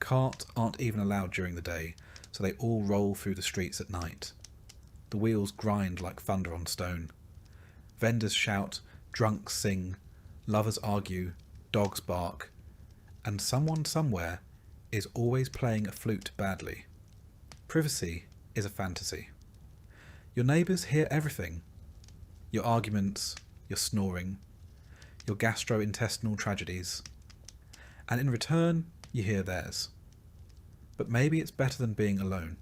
Carts aren't even allowed during the day, so they all roll through the streets at night. The wheels grind like thunder on stone. Vendors shout, drunks sing, lovers argue, dogs bark, and someone somewhere is always playing a flute badly. Privacy is a fantasy. Your neighbours hear everything. Your arguments, your snoring, your gastrointestinal tragedies. And in return, you hear theirs. But maybe it's better than being alone.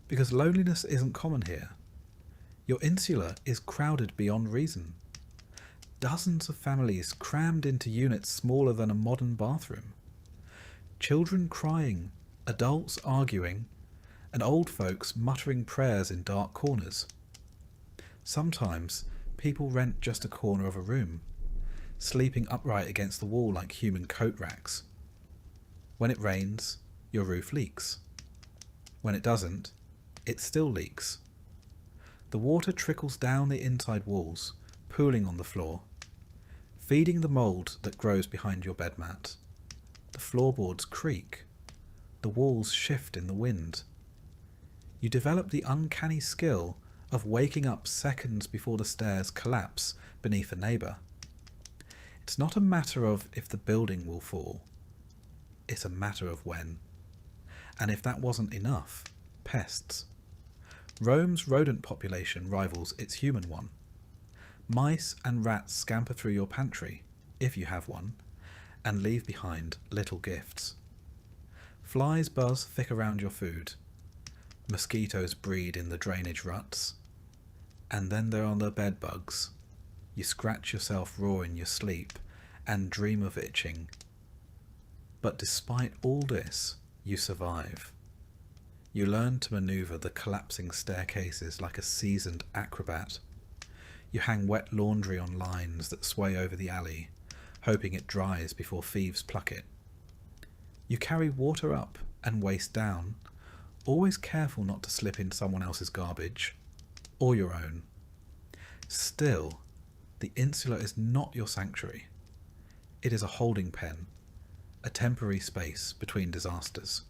Because loneliness isn't common here. Your insula is crowded beyond reason. Dozens of families crammed into units smaller than a modern bathroom. Children crying, adults arguing, and old folks muttering prayers in dark corners. Sometimes people rent just a corner of a room, sleeping upright against the wall like human coat racks. When it rains, your roof leaks. When it doesn't, it still leaks. The water trickles down the inside walls, pooling on the floor. feeding the mould that grows behind your bed mat. The floorboards creak. The walls shift in the wind. You develop the uncanny skill of waking up seconds before the stairs collapse beneath a neighbour. It's not a matter of if the building will fall. It's a matter of when. And if that wasn't enough, pests. Rome's rodent population rivals its human one. Mice and rats scamper through your pantry, if you have one, and leave behind little gifts. Flies buzz thick around your food. Mosquitoes breed in the drainage ruts. And then there are the bed bugs. You scratch yourself raw in your sleep and dream of itching. But despite all this, you survive. You learn to maneuver the collapsing staircases like a seasoned acrobat. You hang wet laundry on lines that sway over the alley, hoping it dries before thieves pluck it. You carry water up and waste down, always careful not to slip in someone else's garbage, or your own. Still, the insula is not your sanctuary. It is a holding pen, a temporary space between disasters.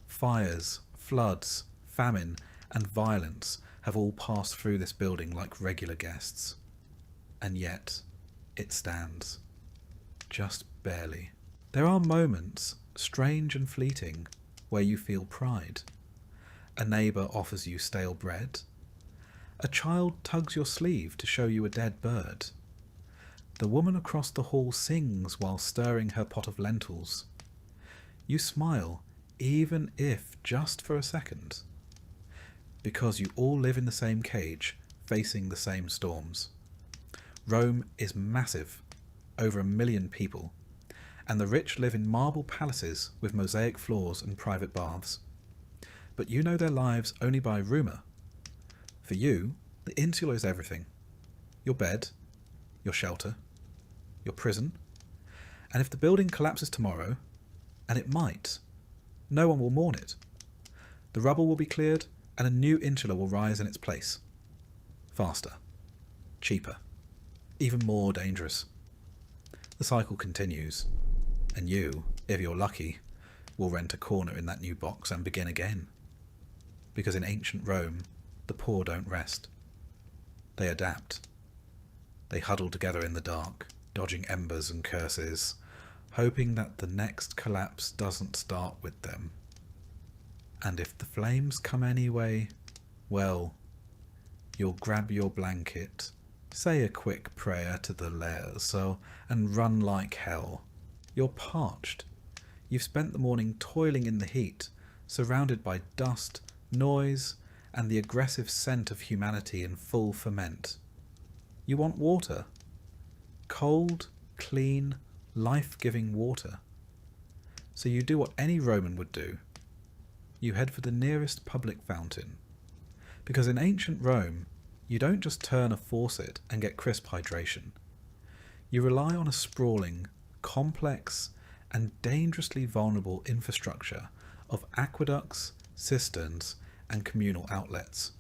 Fires, floods, famine, and violence have all passed through this building like regular guests. And yet, it stands. Just barely. There are moments, strange and fleeting, where you feel pride. A neighbour offers you stale bread. A child tugs your sleeve to show you a dead bird. The woman across the hall sings while stirring her pot of lentils. You smile, even if just for a second, because you all live in the same cage, facing the same storms. Rome is massive, over 1 million people, and the rich live in marble palaces with mosaic floors and private baths. But you know their lives only by rumour. For you, the insula is everything. Your bed, your shelter, your prison. And if the building collapses tomorrow, and it might, no one will mourn it. The rubble will be cleared, and a new insula will rise in its place. Faster, cheaper, even more dangerous. The cycle continues, and you, if you're lucky, will rent a corner in that new box and begin again. Because in ancient Rome, the poor don't rest. They adapt. They huddle together in the dark, dodging embers and curses, hoping that the next collapse doesn't start with them. And if the flames come anyway, well, you'll grab your blanket, say a quick prayer to the Laerzo, and run like hell. You're parched. You've spent the morning toiling in the heat, surrounded by dust, noise, and the aggressive scent of humanity in full ferment. You want water. Cold, clean, life-giving water. So you do what any Roman would do. You head for the nearest public fountain. Because in ancient Rome, you don't just turn a faucet and get crisp hydration. You rely on a sprawling, complex, and dangerously vulnerable infrastructure of aqueducts, cisterns, and communal outlets.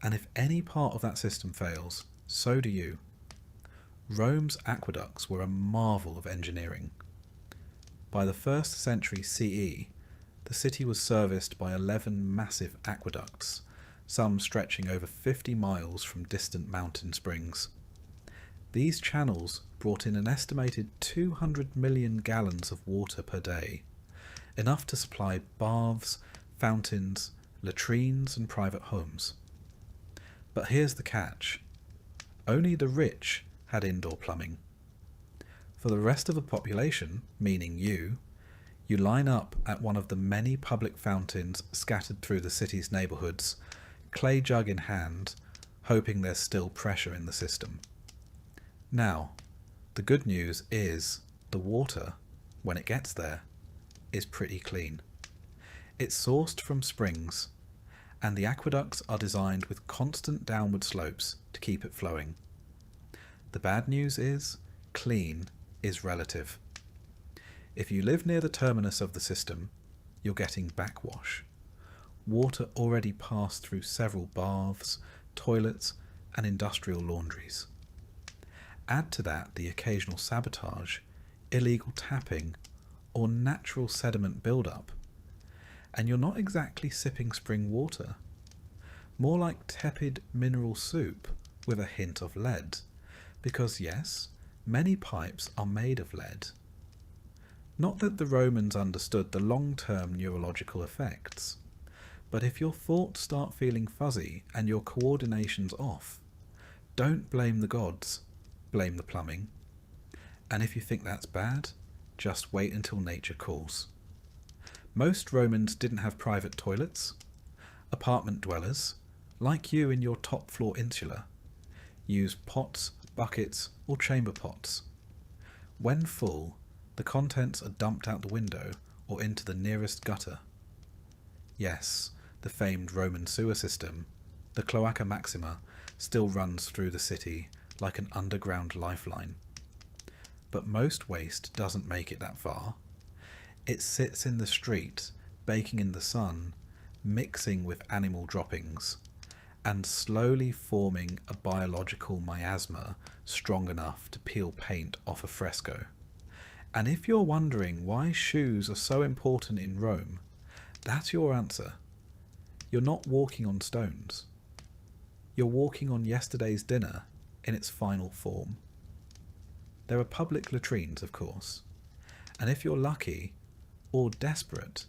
And if any part of that system fails, so do you. Rome's aqueducts were a marvel of engineering. By the 1st century CE, the city was serviced by 11 massive aqueducts, some stretching over 50 miles from distant mountain springs. These channels brought in an estimated 200 million gallons of water per day, enough to supply baths, fountains, latrines, and private homes. But here's the catch. Only the rich had indoor plumbing. For the rest of the population, meaning you line up at one of the many public fountains scattered through the city's neighbourhoods, clay jug in hand, hoping there's still pressure in the system. Now, the good news is the water, when it gets there, is pretty clean. It's sourced from springs, and the aqueducts are designed with constant downward slopes to keep it flowing. The bad news is, clean is relative. If you live near the terminus of the system, you're getting backwash. Water already passed through several baths, toilets, and industrial laundries. Add to that the occasional sabotage, illegal tapping, or natural sediment build-up, and you're not exactly sipping spring water. More like tepid mineral soup with a hint of lead, because yes, many pipes are made of lead. Not that the Romans understood the long-term neurological effects, but if your thoughts start feeling fuzzy and your coordination's off, don't blame the gods, blame the plumbing. And if you think that's bad, just wait until nature calls. Most Romans didn't have private toilets. Apartment dwellers, like you in your top floor insula, use pots, buckets, or chamber pots. When full, the contents are dumped out the window or into the nearest gutter. Yes, the famed Roman sewer system, the Cloaca Maxima, still runs through the city like an underground lifeline. But most waste doesn't make it that far. It sits in the street, baking in the sun, mixing with animal droppings, and slowly forming a biological miasma strong enough to peel paint off a fresco. And if you're wondering why shoes are so important in Rome, that's your answer. You're not walking on stones. You're walking on yesterday's dinner in its final form. There are public latrines, of course, and if you're lucky or desperate,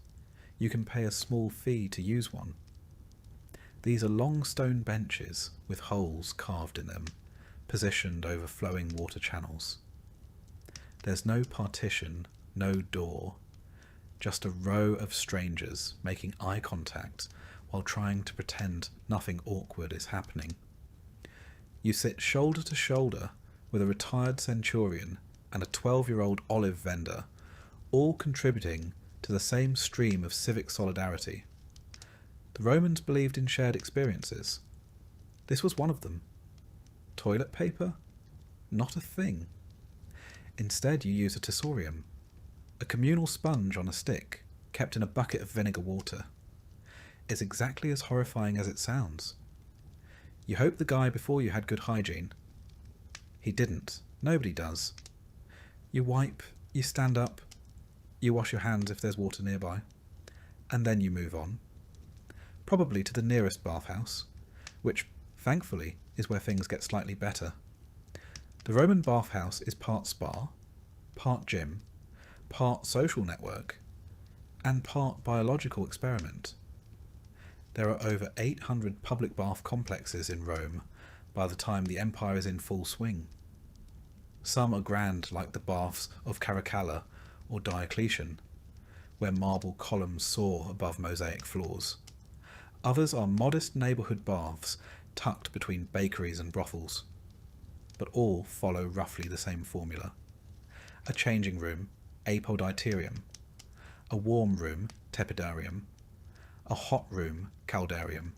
you can pay a small fee to use one. These are long stone benches with holes carved in them, positioned over flowing water channels. There's no partition, no door, just a row of strangers making eye contact while trying to pretend nothing awkward is happening. You sit shoulder to shoulder with a retired centurion and a 12-year-old olive vendor, all contributing to the same stream of civic solidarity. The Romans believed in shared experiences. This was one of them. Toilet paper? Not a thing. Instead, you use a tessorium, a communal sponge on a stick, kept in a bucket of vinegar water. It's exactly as horrifying as it sounds. You hope the guy before you had good hygiene. He didn't. Nobody does. You wipe, you stand up, you wash your hands if there's water nearby, and then you move on. Probably to the nearest bathhouse, which, thankfully, is where things get slightly better. The Roman bathhouse is part spa, part gym, part social network, and part biological experiment. There are over 800 public bath complexes in Rome by the time the empire is in full swing. Some are grand like the baths of Caracalla or Diocletian, where marble columns soar above mosaic floors. Others are modest neighbourhood baths tucked between bakeries and brothels, but all follow roughly the same formula. A changing room, apoditerium, a warm room, tepidarium, a hot room, caldarium,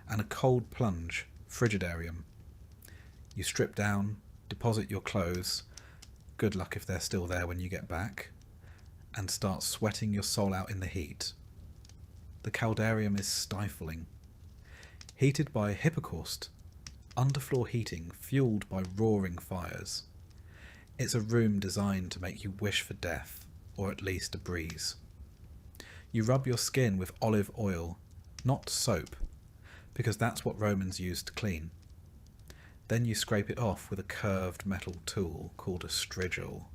and a cold plunge, frigidarium. You strip down, deposit your clothes, good luck if they're still there when you get back, and start sweating your soul out in the heat. The caldarium is stifling. Heated by hypocaust, underfloor heating fueled by roaring fires. It's a room designed to make you wish for death, or at least a breeze. You rub your skin with olive oil, not soap, because that's what Romans used to clean. Then you scrape it off with a curved metal tool called a strigil,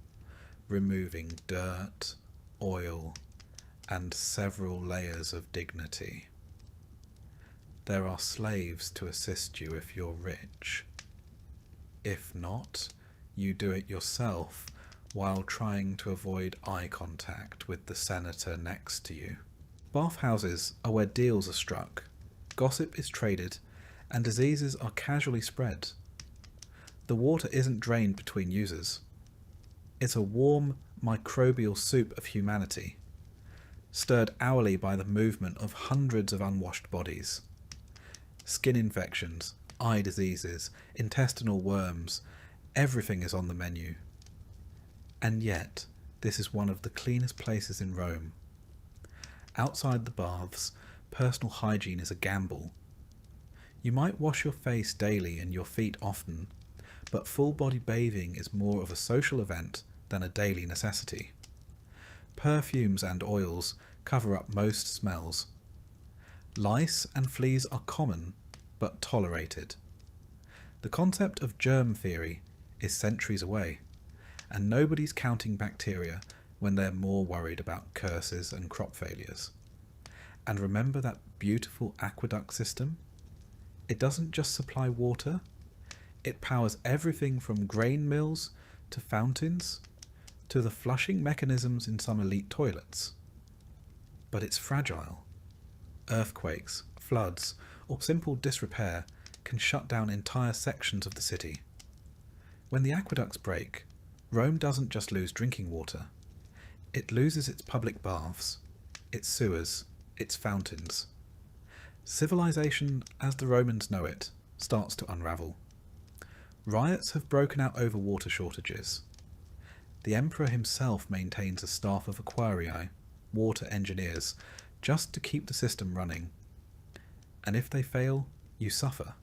removing dirt, oil, and several layers of dignity. There are slaves to assist you if you're rich. If not, you do it yourself while trying to avoid eye contact with the senator next to you. Bathhouses are where deals are struck, gossip is traded, and diseases are casually spread. The water isn't drained between users. It's a warm, microbial soup of humanity, stirred hourly by the movement of hundreds of unwashed bodies. Skin infections, eye diseases, intestinal worms, everything is on the menu. And yet, this is one of the cleanest places in Rome. Outside the baths, personal hygiene is a gamble. You might wash your face daily and your feet often, but full-body bathing is more of a social event than a daily necessity. Perfumes and oils cover up most smells. Lice and fleas are common, but tolerated. The concept of germ theory is centuries away, and nobody's counting bacteria when they're more worried about curses and crop failures. And remember that beautiful aqueduct system? It doesn't just supply water, it powers everything from grain mills to fountains to the flushing mechanisms in some elite toilets. But it's fragile. Earthquakes, floods, or simple disrepair can shut down entire sections of the city. When the aqueducts break, Rome doesn't just lose drinking water. It loses its public baths, its sewers, its fountains. Civilization, as the Romans know it, starts to unravel. Riots have broken out over water shortages. The emperor himself maintains a staff of aquarii, water engineers, just to keep the system running. And if they fail, you suffer.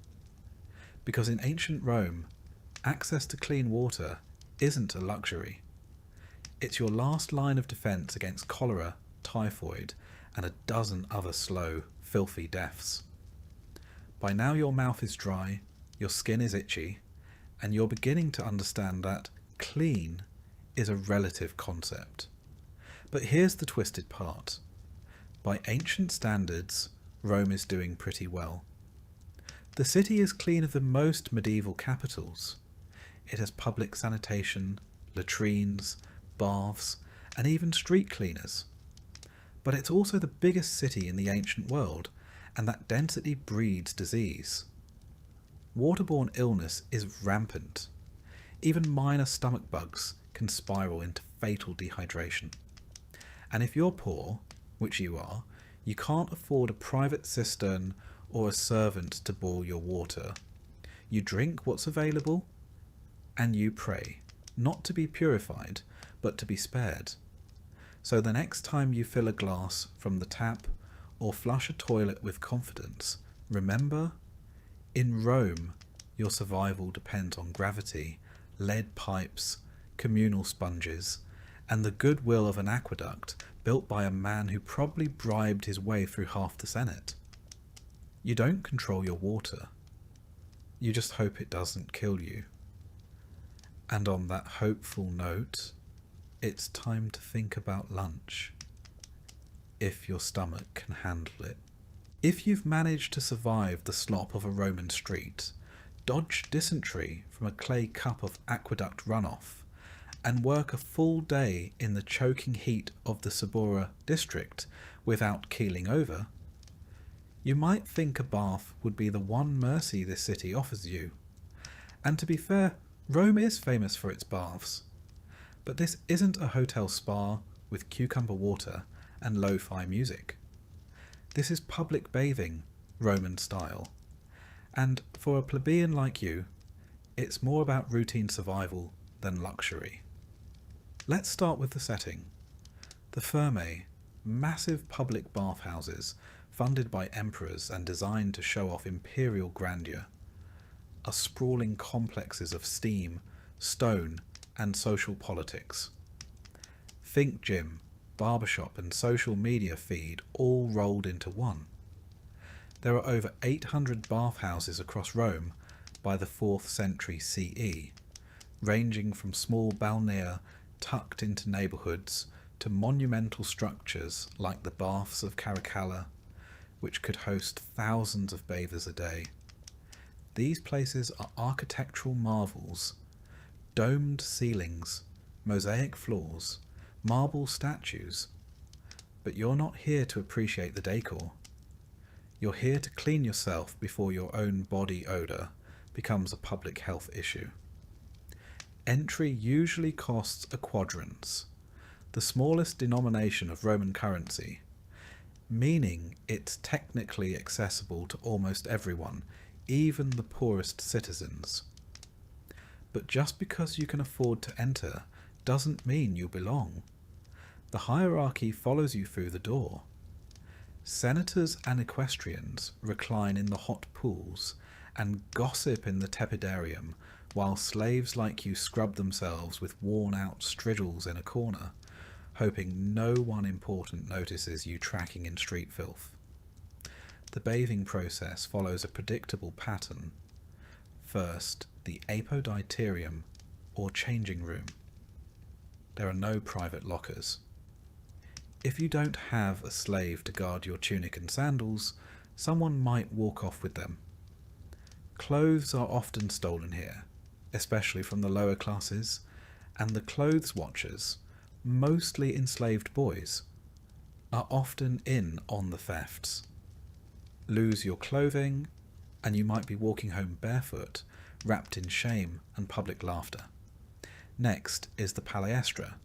Because in ancient Rome, access to clean water isn't a luxury. It's your last line of defense against cholera, typhoid, and a dozen other slow, filthy deaths. By now your mouth is dry, your skin is itchy, and you're beginning to understand that clean is a relative concept. But here's the twisted part. By ancient standards, Rome is doing pretty well. The city is cleaner than most medieval capitals. It has public sanitation, latrines, baths, and even street cleaners. But it's also the biggest city in the ancient world, and that density breeds disease. Waterborne illness is rampant. Even minor stomach bugs can spiral into fatal dehydration. And if you're poor, which you are, you can't afford a private cistern or a servant to boil your water. You drink what's available, and you pray, not to be purified, but to be spared. So the next time you fill a glass from the tap or flush a toilet with confidence, remember, in Rome, your survival depends on gravity, lead pipes, communal sponges, and the goodwill of an aqueduct built by a man who probably bribed his way through half the Senate. You don't control your water. You just hope it doesn't kill you. And on that hopeful note, it's time to think about lunch, if your stomach can handle it. If you've managed to survive the slop of a Roman street, dodge dysentery from a clay cup of aqueduct runoff, and work a full day in the choking heat of the Sabora district without keeling over, you might think a bath would be the one mercy this city offers you. And to be fair, Rome is famous for its baths. But this isn't a hotel spa with cucumber water and lo-fi music. This is public bathing, Roman style. And for a plebeian like you, it's more about routine survival than luxury. Let's start with the setting. The Thermae, massive public bathhouses funded by emperors and designed to show off imperial grandeur, are sprawling complexes of steam, stone, and social politics. Think gym, barbershop, and social media feed all rolled into one. There are over 800 bathhouses across Rome by the 4th century CE, ranging from small balnea tucked into neighbourhoods to monumental structures like the Baths of Caracalla, which could host thousands of bathers a day. These places are architectural marvels: domed ceilings, mosaic floors, marble statues. But you're not here to appreciate the decor. You're here to clean yourself before your own body odour becomes a public health issue. Entry usually costs a quadrans, the smallest denomination of Roman currency, meaning it's technically accessible to almost everyone, even the poorest citizens. But just because you can afford to enter doesn't mean you belong. The hierarchy follows you through the door. Senators and equestrians recline in the hot pools and gossip in the tepidarium while slaves like you scrub themselves with worn-out strigils in a corner, hoping no one important notices you tracking in street filth. The bathing process follows a predictable pattern. First, the apoditerium, or changing room. There are no private lockers. If you don't have a slave to guard your tunic and sandals, someone might walk off with them. Clothes are often stolen here, especially from the lower classes, and the clothes watchers, mostly enslaved boys, are often in on the thefts. Lose your clothing, and you might be walking home barefoot, wrapped in shame and public laughter. Next is the palaestra,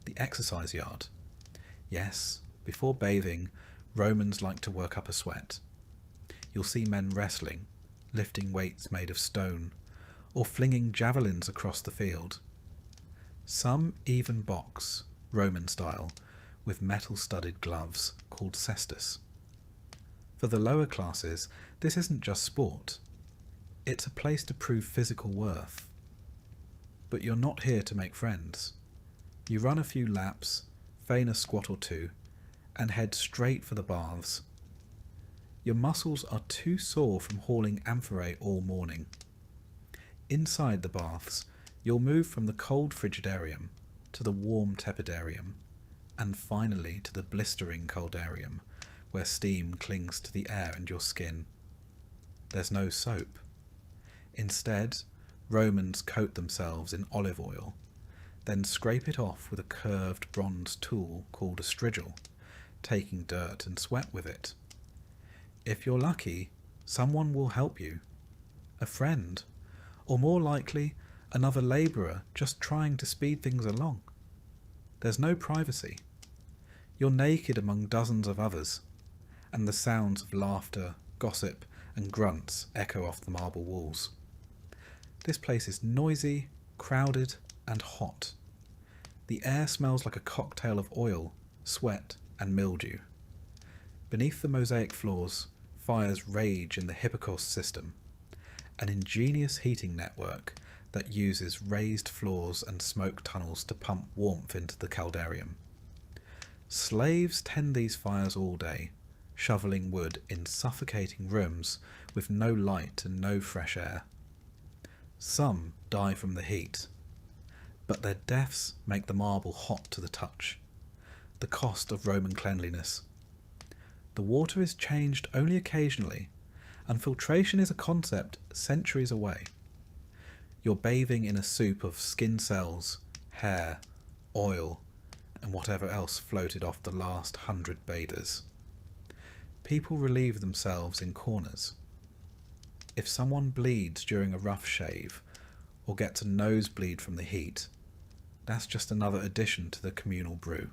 the exercise yard. Yes, before bathing, Romans liked to work up a sweat. You'll see men wrestling, lifting weights made of stone, or flinging javelins across the field. Some even box, Roman style, with metal-studded gloves called cestus. For the lower classes, this isn't just sport. It's a place to prove physical worth. But you're not here to make friends. You run a few laps, feign a squat or two, and head straight for the baths. Your muscles are too sore from hauling amphorae all morning. Inside the baths, you'll move from the cold frigidarium to the warm tepidarium, and finally to the blistering coldarium, where steam clings to the air and your skin. There's no soap. Instead, Romans coat themselves in olive oil, then scrape it off with a curved bronze tool called a strigil, taking dirt and sweat with it. If you're lucky, someone will help you. A friend, or more likely, another labourer just trying to speed things along. There's no privacy. You're naked among dozens of others, and the sounds of laughter, gossip, and grunts echo off the marble walls. This place is noisy, crowded, and hot. The air smells like a cocktail of oil, sweat, and mildew. Beneath the mosaic floors, fires rage in the Hippocos system, an ingenious heating network that uses raised floors and smoke tunnels to pump warmth into the caldarium. Slaves tend these fires all day, shoveling wood in suffocating rooms with no light and no fresh air. Some die from the heat, but their deaths make the marble hot to the touch, the cost of Roman cleanliness. The water is changed only occasionally, and filtration is a concept centuries away. You're bathing in a soup of skin cells, hair, oil, and whatever else floated off the last 100 bathers. People relieve themselves in corners. If someone bleeds during a rough shave, or gets a nosebleed from the heat, that's just another addition to the communal brew.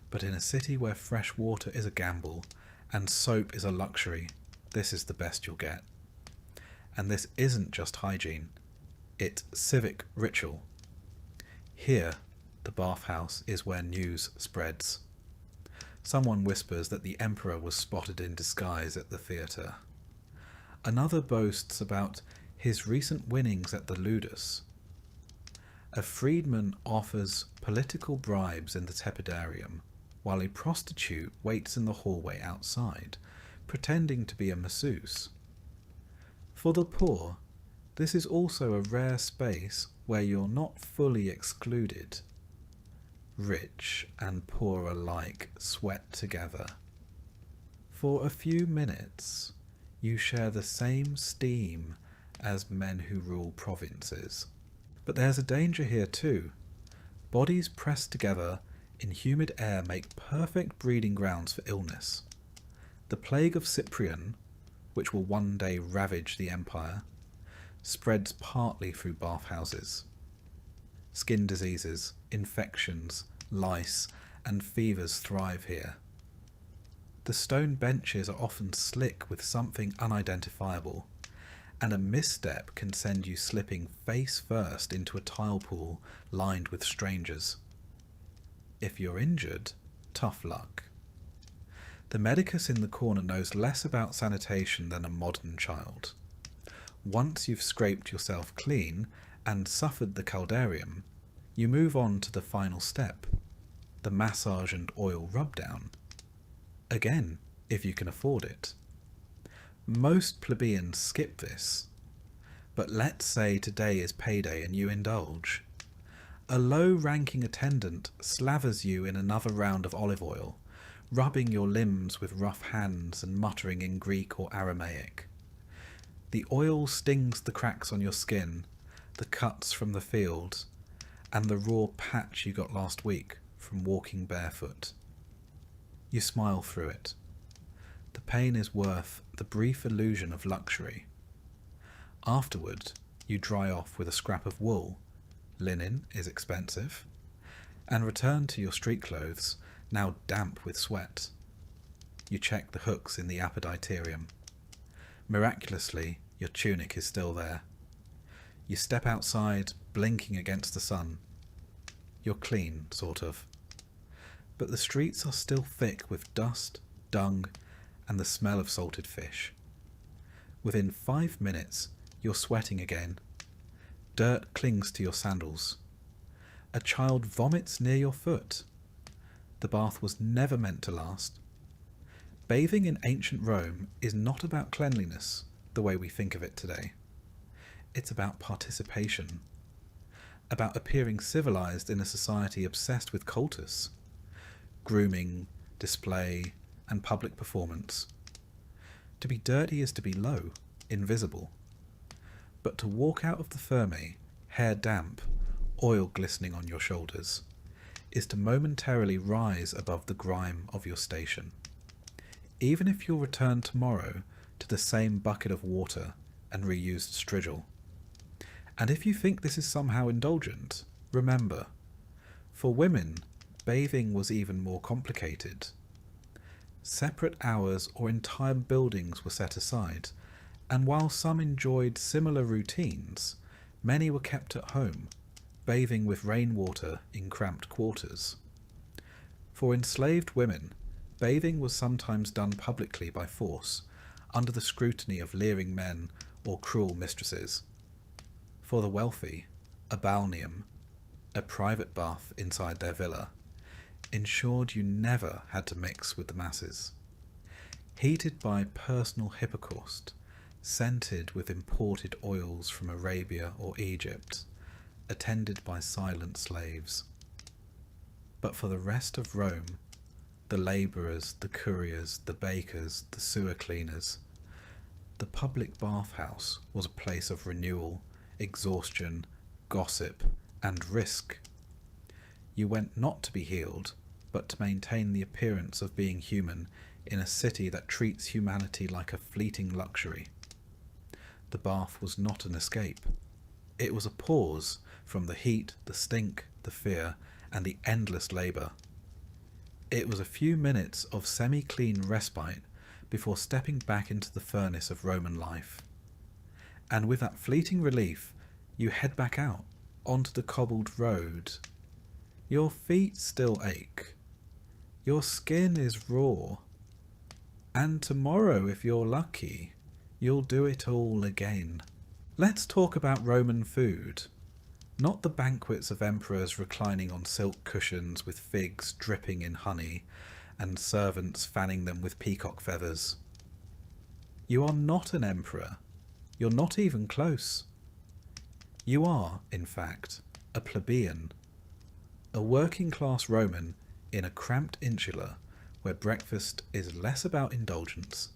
But in a city where fresh water is a gamble, and soap is a luxury, this is the best you'll get. And this isn't just hygiene, it's civic ritual. Here, the bathhouse is where news spreads. Someone whispers that the emperor was spotted in disguise at the theatre. Another boasts about his recent winnings at the ludus. A freedman offers political bribes in the tepidarium, while a prostitute waits in the hallway outside, pretending to be a masseuse. For the poor, this is also a rare space where you're not fully excluded. Rich and poor alike sweat together. For a few minutes, you share the same steam as men who rule provinces. But there's a danger here too. Bodies pressed together in humid air make perfect breeding grounds for illness. The plague of Cyprian, which will one day ravage the empire, spreads partly through bathhouses. Skin diseases, infections, lice, and fevers thrive here. The stone benches are often slick with something unidentifiable, and a misstep can send you slipping face first into a tile pool lined with strangers. If you're injured, tough luck. The medicus in the corner knows less about sanitation than a modern child. Once you've scraped yourself clean and suffered the caldarium, you move on to the final step, the massage and oil rub-down. Again, if you can afford it. Most plebeians skip this, but let's say today is payday and you indulge. A low-ranking attendant slavers you in another round of olive oil, rubbing your limbs with rough hands and muttering in Greek or Aramaic. The oil stings the cracks on your skin, the cuts from the field, and the raw patch you got last week from walking barefoot. You smile through it. The pain is worth the brief illusion of luxury. Afterward, you dry off with a scrap of wool. Linen is expensive. And return to your street clothes, now damp with sweat. You check the hooks in the apoditerium. Miraculously, your tunic is still there. You step outside, blinking against the sun. You're clean, sort of. But the streets are still thick with dust, dung, and the smell of salted fish. Within 5 minutes, you're sweating again. Dirt clings to your sandals. A child vomits near your foot. The bath was never meant to last. Bathing in ancient Rome is not about cleanliness, the way we think of it today. It's about participation. About appearing civilized in a society obsessed with cultus. Grooming, display, and public performance. To be dirty is to be low, invisible. But to walk out of the Thermae, hair damp, oil glistening on your shoulders, is to momentarily rise above the grime of your station. Even if you'll return tomorrow to the same bucket of water and reused strigil. And if you think this is somehow indulgent, remember, for women, bathing was even more complicated. Separate hours or entire buildings were set aside, and while some enjoyed similar routines, many were kept at home, bathing with rainwater in cramped quarters. For enslaved women, bathing was sometimes done publicly by force, under the scrutiny of leering men or cruel mistresses. For the wealthy, a balneum, a private bath inside their villa, ensured you never had to mix with the masses. Heated by personal hippocaust, scented with imported oils from Arabia or Egypt, attended by silent slaves. But for the rest of Rome, the labourers, the couriers, the bakers, the sewer cleaners, the public bathhouse was a place of renewal, exhaustion, gossip, and risk. You went not to be healed, but to maintain the appearance of being human in a city that treats humanity like a fleeting luxury. The bath was not an escape. It was a pause from the heat, the stink, the fear, and the endless labour. It was a few minutes of semi-clean respite before stepping back into the furnace of Roman life. And with that fleeting relief, you head back out onto the cobbled road. Your feet still ache. Your skin is raw. And tomorrow, if you're lucky, you'll do it all again. Let's talk about Roman food. Not the banquets of emperors reclining on silk cushions with figs dripping in honey and servants fanning them with peacock feathers. You are not an emperor. You're not even close. You are, in fact, a plebeian. A working-class Roman in a cramped insula where breakfast is less about indulgence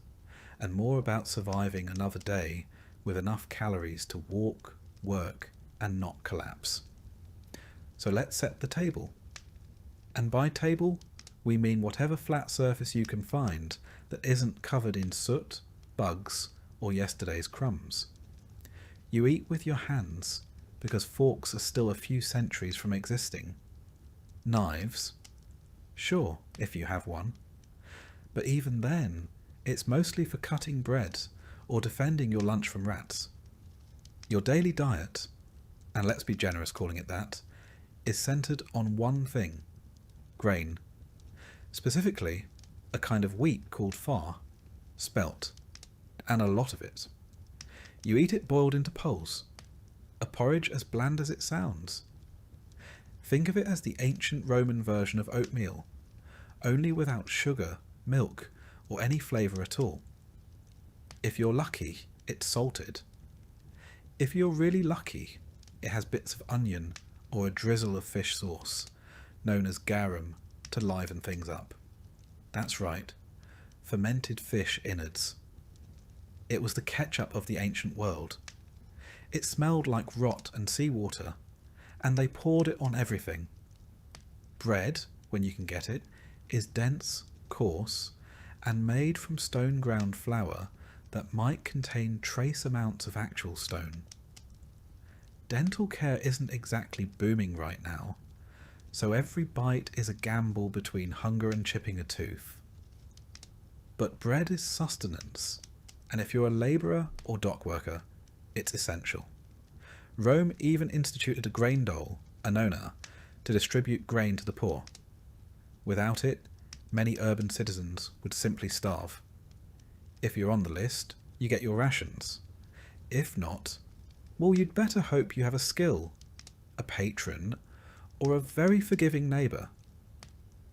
and more about surviving another day with enough calories to walk, work, and not collapse. So let's set the table. And by table, we mean whatever flat surface you can find that isn't covered in soot, bugs, or yesterday's crumbs. You eat with your hands because forks are still a few centuries from existing. Knives? Sure, if you have one. But even then, it's mostly for cutting bread or defending your lunch from rats. Your daily diet, and let's be generous calling it that, is centred on one thing: grain. Specifically, a kind of wheat called far, spelt, and a lot of it. You eat it boiled into poles, a porridge as bland as it sounds. Think of it as the ancient Roman version of oatmeal, only without sugar, milk, or any flavour at all. If you're lucky, it's salted. If you're really lucky, it has bits of onion or a drizzle of fish sauce, known as garum, to liven things up. That's right, fermented fish innards. It was the ketchup of the ancient world. It smelled like rot and seawater, and they poured it on everything. Bread, when you can get it, is dense, coarse, and made from stone ground flour that might contain trace amounts of actual stone. Dental care isn't exactly booming right now, so every bite is a gamble between hunger and chipping a tooth. But bread is sustenance, and if you're a labourer or dock worker, it's essential. Rome even instituted a grain dole, a nona, to distribute grain to the poor. Without it, many urban citizens would simply starve. If you're on the list, you get your rations. If not, well, you'd better hope you have a skill, a patron, or a very forgiving neighbour.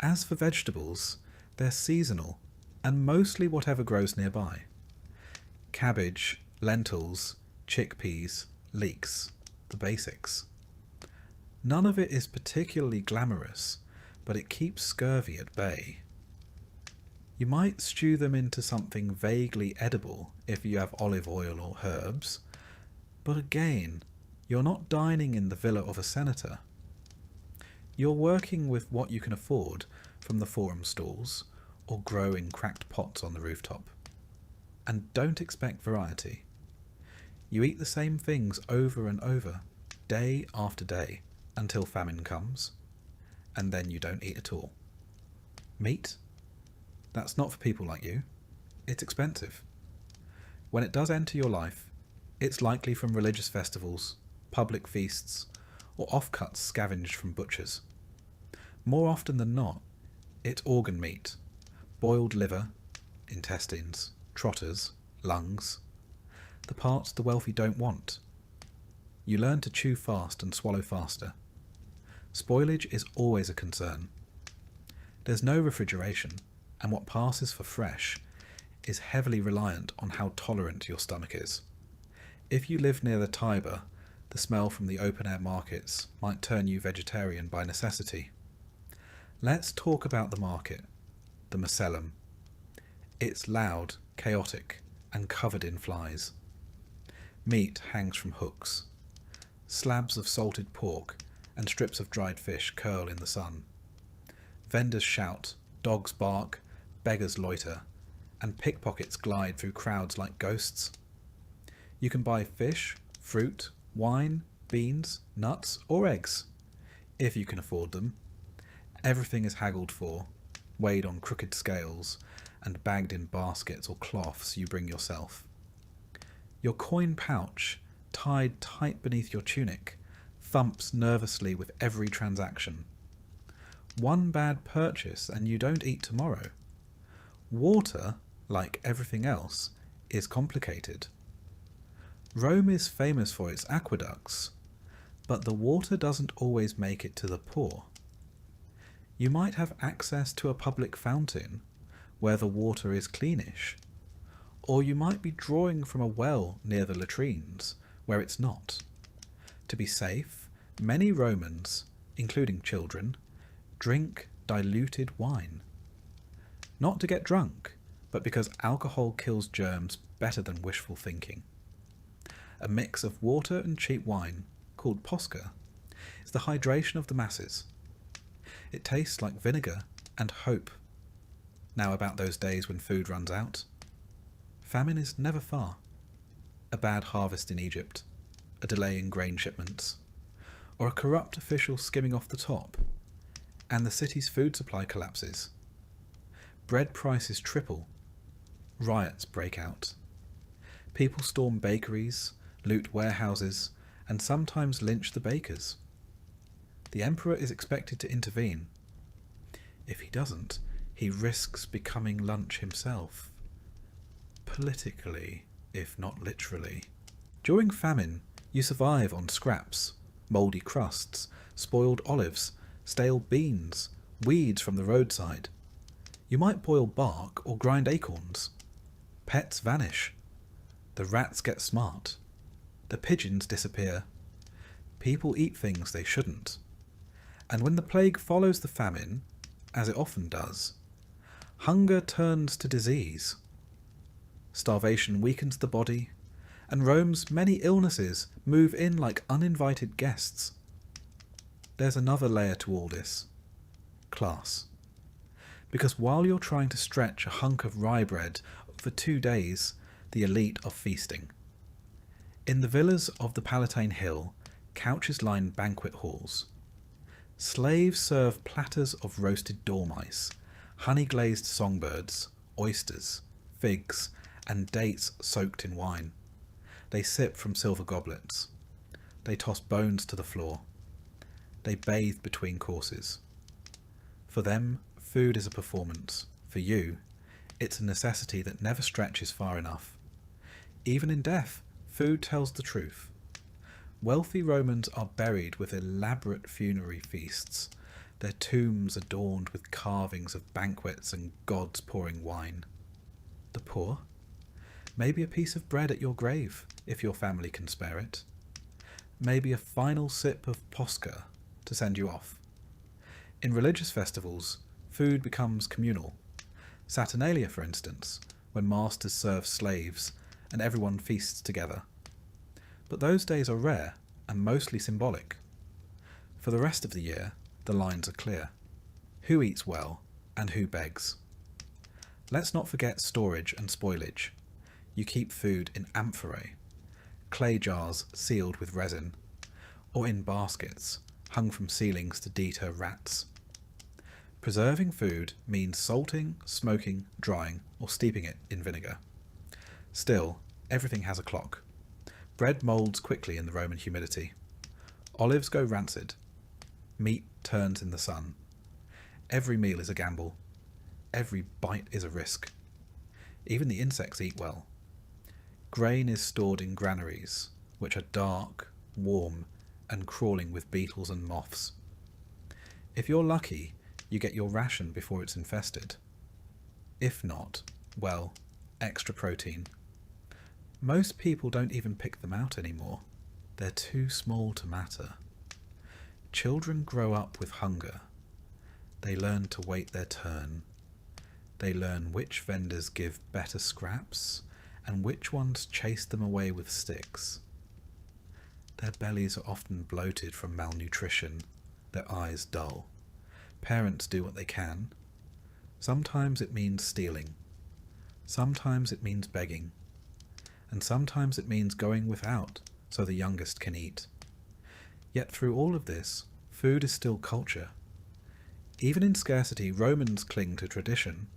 As for vegetables, they're seasonal and mostly whatever grows nearby. Cabbage, lentils, chickpeas, leeks, the basics. None of it is particularly glamorous, but it keeps scurvy at bay. You might stew them into something vaguely edible if you have olive oil or herbs, but again, you're not dining in the villa of a senator. You're working with what you can afford from the forum stalls or grow in cracked pots on the rooftop. And don't expect variety. You eat the same things over and over, day after day, until famine comes, and then you don't eat at all. Meat? That's not for people like you. It's expensive. When it does enter your life, it's likely from religious festivals, public feasts, or offcuts scavenged from butchers. More often than not, it's organ meat, boiled liver, intestines, trotters, lungs, the parts the wealthy don't want. You learn to chew fast and swallow faster. Spoilage is always a concern. There's no refrigeration, and what passes for fresh is heavily reliant on how tolerant your stomach is. If you live near the Tiber, the smell from the open-air markets might turn you vegetarian by necessity. Let's talk about the market, the macellum. It's loud, chaotic, and covered in flies. Meat hangs from hooks. Slabs of salted pork and strips of dried fish curl in the sun. Vendors shout, dogs bark, beggars loiter, and pickpockets glide through crowds like ghosts. You can buy fish, fruit, wine, beans, nuts, or eggs, if you can afford them. Everything is haggled for, weighed on crooked scales, and bagged in baskets or cloths you bring yourself. Your coin pouch, tied tight beneath your tunic, thumps nervously with every transaction. One bad purchase and you don't eat tomorrow. Water, like everything else, is complicated. Rome is famous for its aqueducts, but the water doesn't always make it to the poor. You might have access to a public fountain where the water is cleanish, or you might be drawing from a well near the latrines where it's not. To be safe, many Romans, including children, drink diluted wine. Not to get drunk, but because alcohol kills germs better than wishful thinking. A mix of water and cheap wine, called posca, is the hydration of the masses. It tastes like vinegar and hope. Now about those days when food runs out. Famine is never far. A bad harvest in Egypt, a delay in grain shipments, or a corrupt official skimming off the top, and the city's food supply collapses. Bread prices triple. Riots break out. People storm bakeries, loot warehouses, and sometimes lynch the bakers. The emperor is expected to intervene. If he doesn't, he risks becoming lunch himself. Politically, if not literally. During famine, you survive on scraps, mouldy crusts, spoiled olives, stale beans, weeds from the roadside. You might boil bark or grind acorns. Pets vanish. The rats get smart. The pigeons disappear. People eat things they shouldn't. And when the plague follows the famine, as it often does, hunger turns to disease. Starvation weakens the body, and Rome's many illnesses move in like uninvited guests. There's another layer to all this. Class. Because while you're trying to stretch a hunk of rye bread for 2 days, the elite are feasting. In the villas of the Palatine Hill, couches line banquet halls. Slaves serve platters of roasted dormice, honey-glazed songbirds, oysters, figs, and dates soaked in wine. They sip from silver goblets. They toss bones to the floor. They bathe between courses. For them, food is a performance. For you, it's a necessity that never stretches far enough. Even in death, food tells the truth. Wealthy Romans are buried with elaborate funerary feasts, their tombs adorned with carvings of banquets and gods pouring wine. The poor? Maybe a piece of bread at your grave, if your family can spare it. Maybe a final sip of posca to send you off. In religious festivals, food becomes communal. Saturnalia, for instance, when masters serve slaves and everyone feasts together. But those days are rare and mostly symbolic. For the rest of the year, the lines are clear. Who eats well and who begs? Let's not forget storage and spoilage. You keep food in amphorae, clay jars sealed with resin, or in baskets hung from ceilings to deter rats. Preserving food means salting, smoking, drying, or steeping it in vinegar. Still, everything has a clock. Bread moulds quickly in the Roman humidity. Olives go rancid. Meat turns in the sun. Every meal is a gamble. Every bite is a risk. Even the insects eat well. Grain is stored in granaries, which are dark, warm, and crawling with beetles and moths. If you're lucky, you get your ration before it's infested. If not, well, extra protein. Most people don't even pick them out anymore. They're too small to matter. Children grow up with hunger. They learn to wait their turn. They learn which vendors give better scraps and which ones chase them away with sticks. Their bellies are often bloated from malnutrition, their eyes dull. Parents do what they can. Sometimes it means stealing. Sometimes it means begging. And sometimes it means going without so the youngest can eat. Yet through all of this, food is still culture. Even in scarcity, Romans cling to tradition.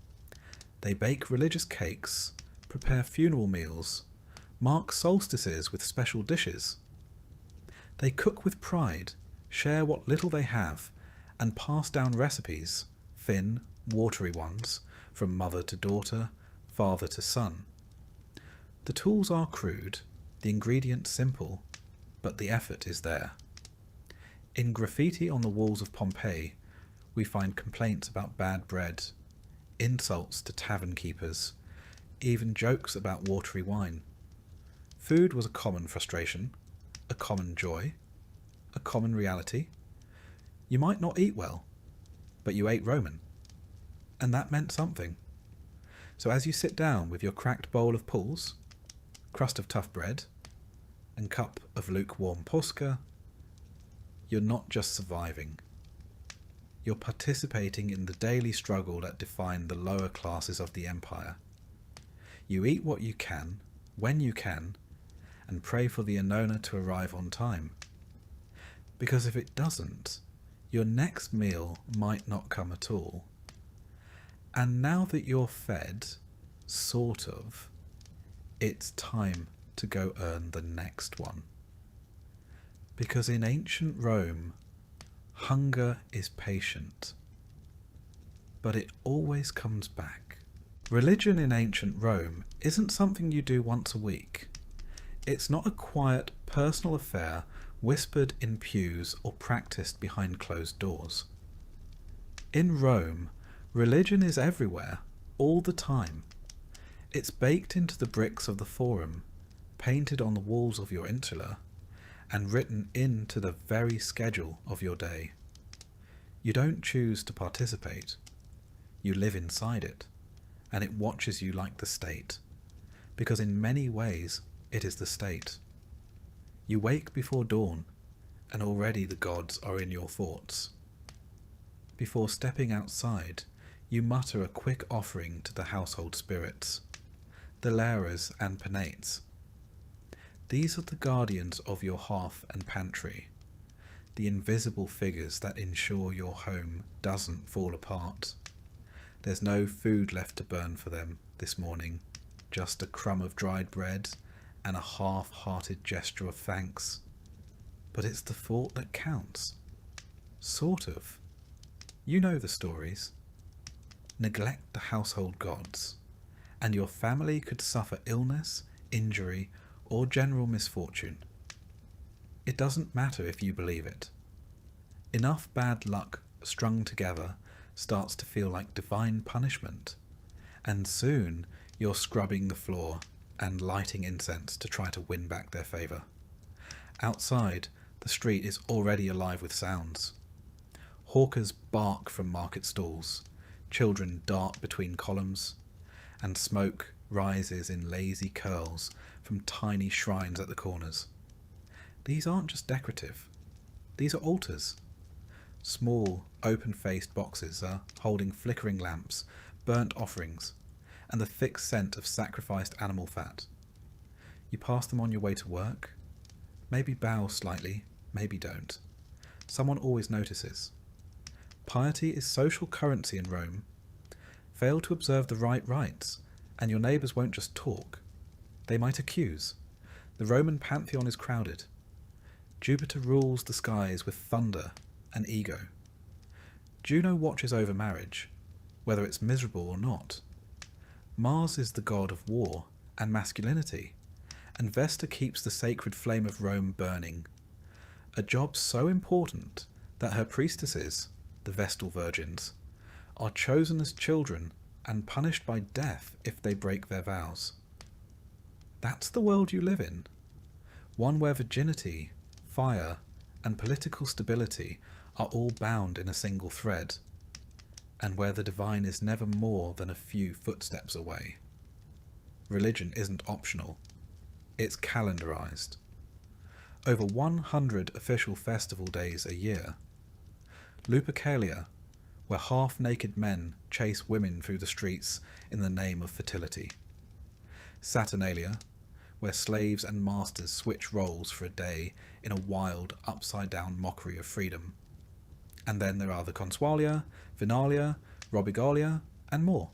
They bake religious cakes, prepare funeral meals, mark solstices with special dishes. They cook with pride, share what little they have, and pass down recipes, thin, watery ones, from mother to daughter, father to son. The tools are crude, the ingredients simple, but the effort is there. In graffiti on the walls of Pompeii, we find complaints about bad bread, insults to tavern keepers, even jokes about watery wine. Food was a common frustration, a common joy, a common reality. You might not eat well, but you ate Roman, and that meant something. So as you sit down with your cracked bowl of pulse, crust of tough bread, and cup of lukewarm posca, you're not just surviving. You're participating in the daily struggle that defined the lower classes of the empire. You eat what you can, when you can, and pray for the annona to arrive on time. Because if it doesn't, your next meal might not come at all. And now that you're fed, sort of, it's time to go earn the next one. Because in ancient Rome, hunger is patient, but it always comes back. Religion in ancient Rome isn't something you do once a week. It's not a quiet, personal affair whispered in pews or practiced behind closed doors. In Rome, religion is everywhere, all the time. It's baked into the bricks of the Forum, painted on the walls of your insula, and written into the very schedule of your day. You don't choose to participate. You live inside it, and it watches you like the state, because in many ways it is the state. You wake before dawn, and already the gods are in your thoughts. Before stepping outside, you mutter a quick offering to the household spirits, the lares and penates. These are the guardians of your hearth and pantry, the invisible figures that ensure your home doesn't fall apart. There's no food left to burn for them this morning, just a crumb of dried bread and a half-hearted gesture of thanks. But it's the thought that counts. Sort of. You know the stories. Neglect the household gods, and your family could suffer illness, injury, or general misfortune. It doesn't matter if you believe it. Enough bad luck strung together starts to feel like divine punishment, and soon you're scrubbing the floor and lighting incense to try to win back their favour. Outside, the street is already alive with sounds. Hawkers bark from market stalls, children dart between columns, and smoke rises in lazy curls from tiny shrines at the corners. These aren't just decorative. These are altars. Small, open-faced boxes are holding flickering lamps, burnt offerings, and the thick scent of sacrificed animal fat. You pass them on your way to work. Maybe bow slightly, maybe don't. Someone always notices. Piety is social currency in Rome. Fail to observe the right rites, and your neighbours won't just talk. They might accuse. The Roman pantheon is crowded. Jupiter rules the skies with thunder and ego. Juno watches over marriage, whether it's miserable or not. Mars is the god of war and masculinity, and Vesta keeps the sacred flame of Rome burning. A job so important that her priestesses, the Vestal virgins, are chosen as children and punished by death if they break their vows. That's the world you live in, one where virginity, fire, and political stability are all bound in a single thread, and where the divine is never more than a few footsteps away. Religion isn't optional, it's calendarized. Over 100 official festival days a year. Lupercalia, where half-naked men chase women through the streets in the name of fertility. Saturnalia, where slaves and masters switch roles for a day in a wild, upside-down mockery of freedom. And then there are the Consualia, Vinalia, Robigalia, and more.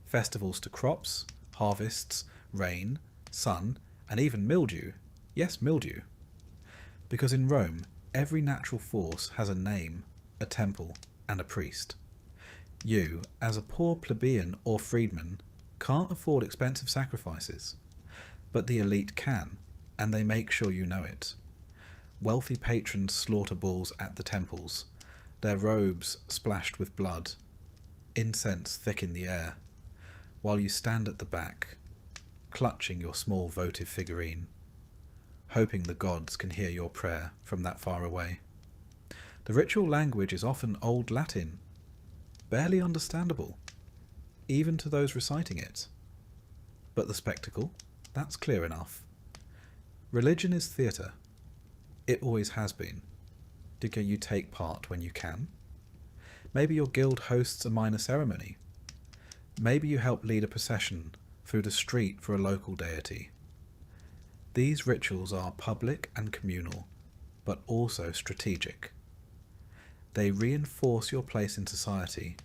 Festivals to crops, harvests, rain, sun, and even mildew. Yes, mildew. Because in Rome, every natural force has a name, a temple, and a priest. You, as a poor plebeian or freedman, can't afford expensive sacrifices. But the elite can, and they make sure you know it. Wealthy patrons slaughter bulls at the temples, their robes splashed with blood, incense thick in the air, while you stand at the back, clutching your small votive figurine, hoping the gods can hear your prayer from that far away. The ritual language is often Old Latin, barely understandable, even to those reciting it. But the spectacle, that's clear enough. Religion is theatre. It always has been. Do you take part when you can? Maybe your guild hosts a minor ceremony. Maybe you help lead a procession through the street for a local deity. These rituals are public and communal, but also strategic. They reinforce your place in society,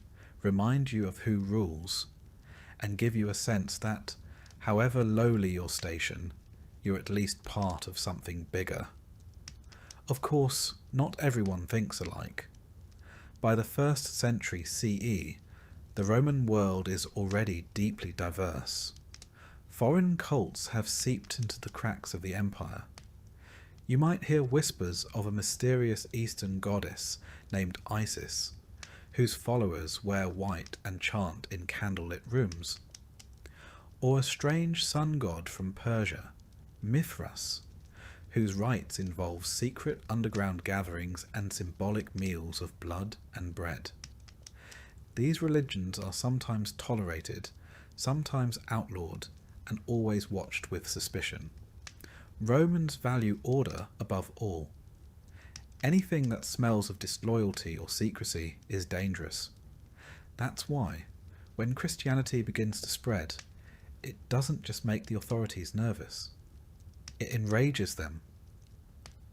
remind you of who rules, and give you a sense that, however lowly your station, you're at least part of something bigger. Of course, not everyone thinks alike. By the 1st century CE, the Roman world is already deeply diverse. foreign cults have seeped into the cracks of the empire. You might hear whispers of a mysterious Eastern goddess named Isis, whose followers wear white and chant in candlelit rooms. Or a strange sun god from Persia, Mithras, whose rites involve secret underground gatherings and symbolic meals of blood and bread. These religions are sometimes tolerated, sometimes outlawed, and always watched with suspicion. Romans value order above all. Anything that smells of disloyalty or secrecy is dangerous. That's why, when Christianity begins to spread, it doesn't just make the authorities nervous. It enrages them.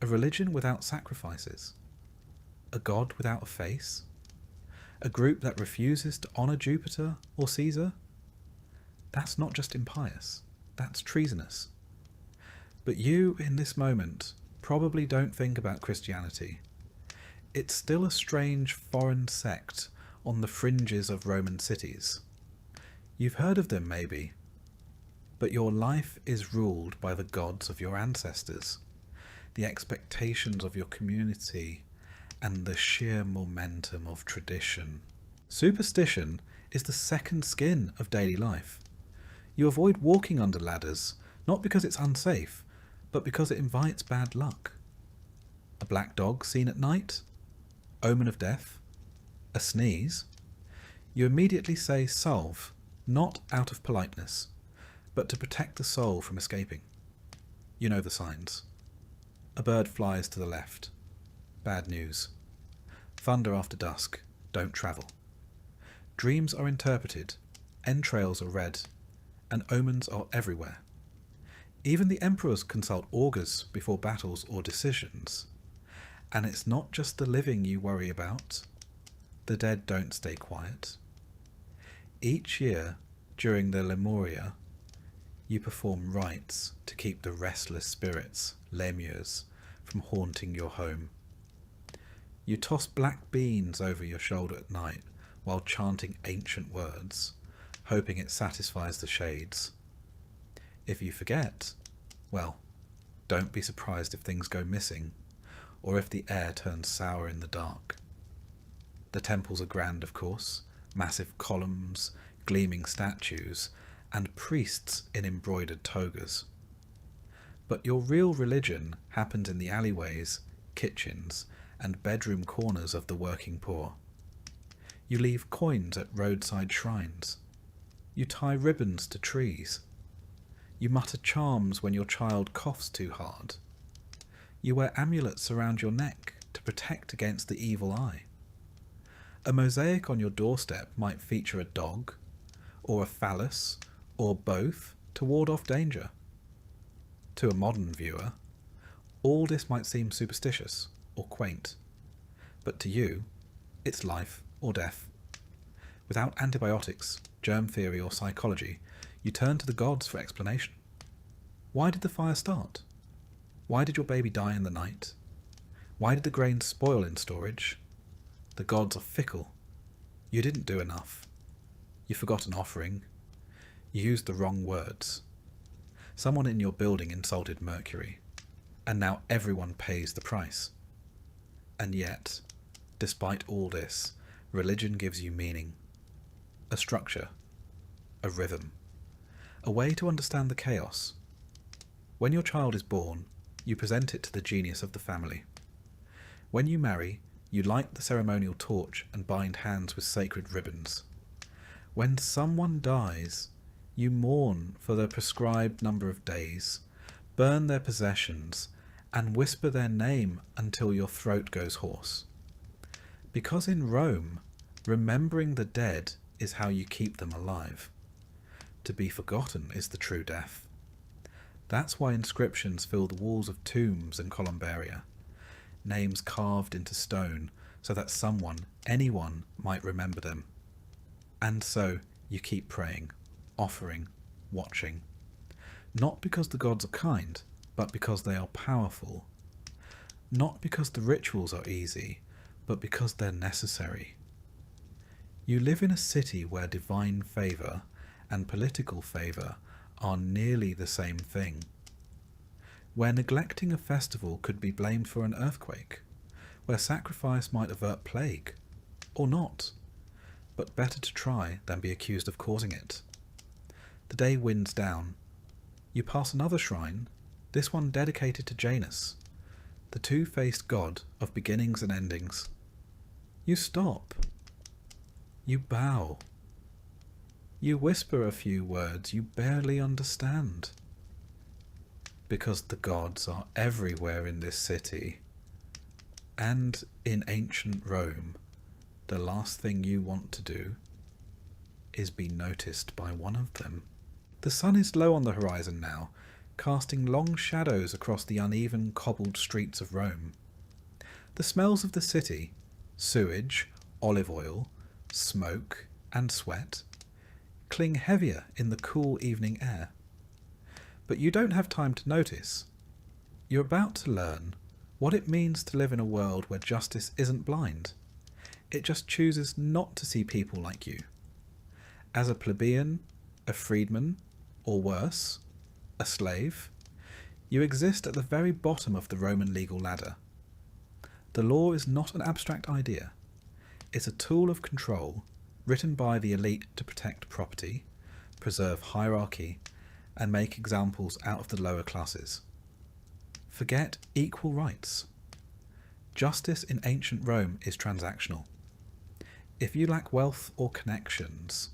A religion without sacrifices? A god without a face? A group that refuses to honour Jupiter or Caesar? That's not just impious, that's treasonous. But you, in this moment, probably don't think about Christianity. It's still a strange foreign sect on the fringes of Roman cities. You've heard of them, maybe, but your life is ruled by the gods of your ancestors, the expectations of your community, and the sheer momentum of tradition. Superstition is the second skin of daily life. You avoid walking under ladders, not because it's unsafe, but because it invites bad luck. A black dog seen at night? Omen of death? A sneeze? You immediately say salve, not out of politeness, but to protect the soul from escaping. You know the signs. A bird flies to the left. Bad news. Thunder after dusk. Don't travel. Dreams are interpreted, entrails are read, and omens are everywhere. Even the emperors consult augurs before battles or decisions. And it's not just the living you worry about. The dead don't stay quiet. Each year, during the Lemuria, you perform rites to keep the restless spirits, lemures, from haunting your home. You toss black beans over your shoulder at night while chanting ancient words, hoping it satisfies the shades. If you forget, well, don't be surprised if things go missing, or if the air turns sour in the dark. The temples are grand, of course, massive columns, gleaming statues, and priests in embroidered togas. But your real religion happens in the alleyways, kitchens, and bedroom corners of the working poor. You leave coins at roadside shrines. You tie ribbons to trees. You mutter charms when your child coughs too hard. You wear amulets around your neck to protect against the evil eye. A mosaic on your doorstep might feature a dog, or a phallus, or both to ward off danger. To a modern viewer, all this might seem superstitious or quaint, but to you, it's life or death. Without antibiotics, germ theory, or psychology, you turn to the gods for explanation. Why did the fire start? Why did your baby die in the night? Why did the grain spoil in storage? The gods are fickle. You didn't do enough. You forgot an offering. You used the wrong words. Someone in your building insulted Mercury, and now everyone pays the price. And yet, despite all this, religion gives you meaning. A structure, a rhythm, a way to understand the chaos. When your child is born, you present it to the genius of the family. When you marry, you light the ceremonial torch and bind hands with sacred ribbons. When someone dies, you mourn for the prescribed number of days, burn their possessions, and whisper their name until your throat goes hoarse. Because in Rome, remembering the dead is how you keep them alive. To be forgotten is the true death. That's why inscriptions fill the walls of tombs and columbaria, names carved into stone so that someone, anyone, might remember them. And so you keep praying, offering, watching. Not because the gods are kind, but because they are powerful. Not because the rituals are easy, but because they're necessary. You live in a city where divine favour and political favour are nearly the same thing. Where neglecting a festival could be blamed for an earthquake, where sacrifice might avert plague, or not, but better to try than be accused of causing it. The day winds down. You pass another shrine, this one dedicated to Janus, the two-faced god of beginnings and endings. You stop. You bow. You whisper a few words you barely understand. Because the gods are everywhere in this city, and in ancient Rome, the last thing you want to do is be noticed by one of them. The sun is low on the horizon now, casting long shadows across the uneven cobbled streets of Rome. The smells of the city, sewage, olive oil, smoke, and sweat, cling heavier in the cool evening air. But you don't have time to notice. You're about to learn what it means to live in a world where justice isn't blind. It just chooses not to see people like you. As a plebeian, a freedman, or worse, a slave, you exist at the very bottom of the Roman legal ladder. The law is not an abstract idea. It's a tool of control written by the elite to protect property, preserve hierarchy, and make examples out of the lower classes. Forget equal rights. Justice in ancient Rome is transactional. If you lack wealth or connections,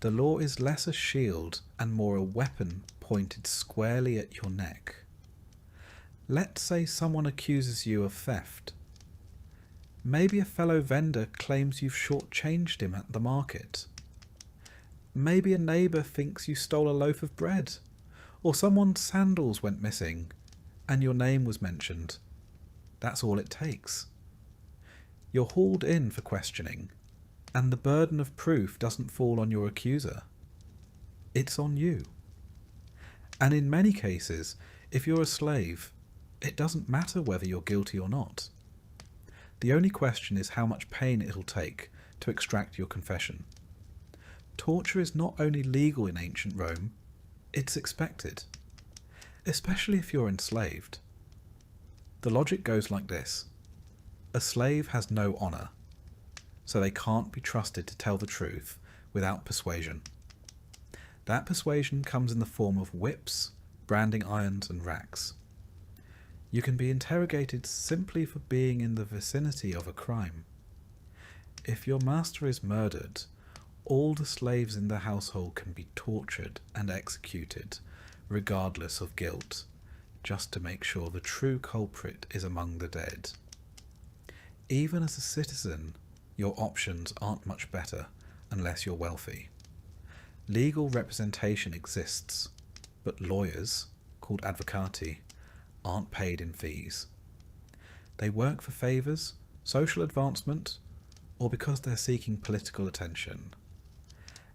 the law is less a shield and more a weapon pointed squarely at your neck. Let's say someone accuses you of theft. Maybe a fellow vendor claims you've shortchanged him at the market. Maybe a neighbour thinks you stole a loaf of bread, or someone's sandals went missing and your name was mentioned. That's all it takes. You're hauled in for questioning, and the burden of proof doesn't fall on your accuser. It's on you. And in many cases, if you're a slave, it doesn't matter whether you're guilty or not. The only question is how much pain it'll take to extract your confession. Torture is not only legal in ancient Rome, it's expected, especially if you're enslaved. The logic goes like this. A slave has no honour, so they can't be trusted to tell the truth without persuasion. That persuasion comes in the form of whips, branding irons, and racks. You can be interrogated simply for being in the vicinity of a crime. If your master is murdered, all the slaves in the household can be tortured and executed, regardless of guilt, just to make sure the true culprit is among the dead. Even as a citizen, your options aren't much better unless you're wealthy. Legal representation exists, but lawyers, called advocati, aren't paid in fees. They work for favours, social advancement, or because they're seeking political attention.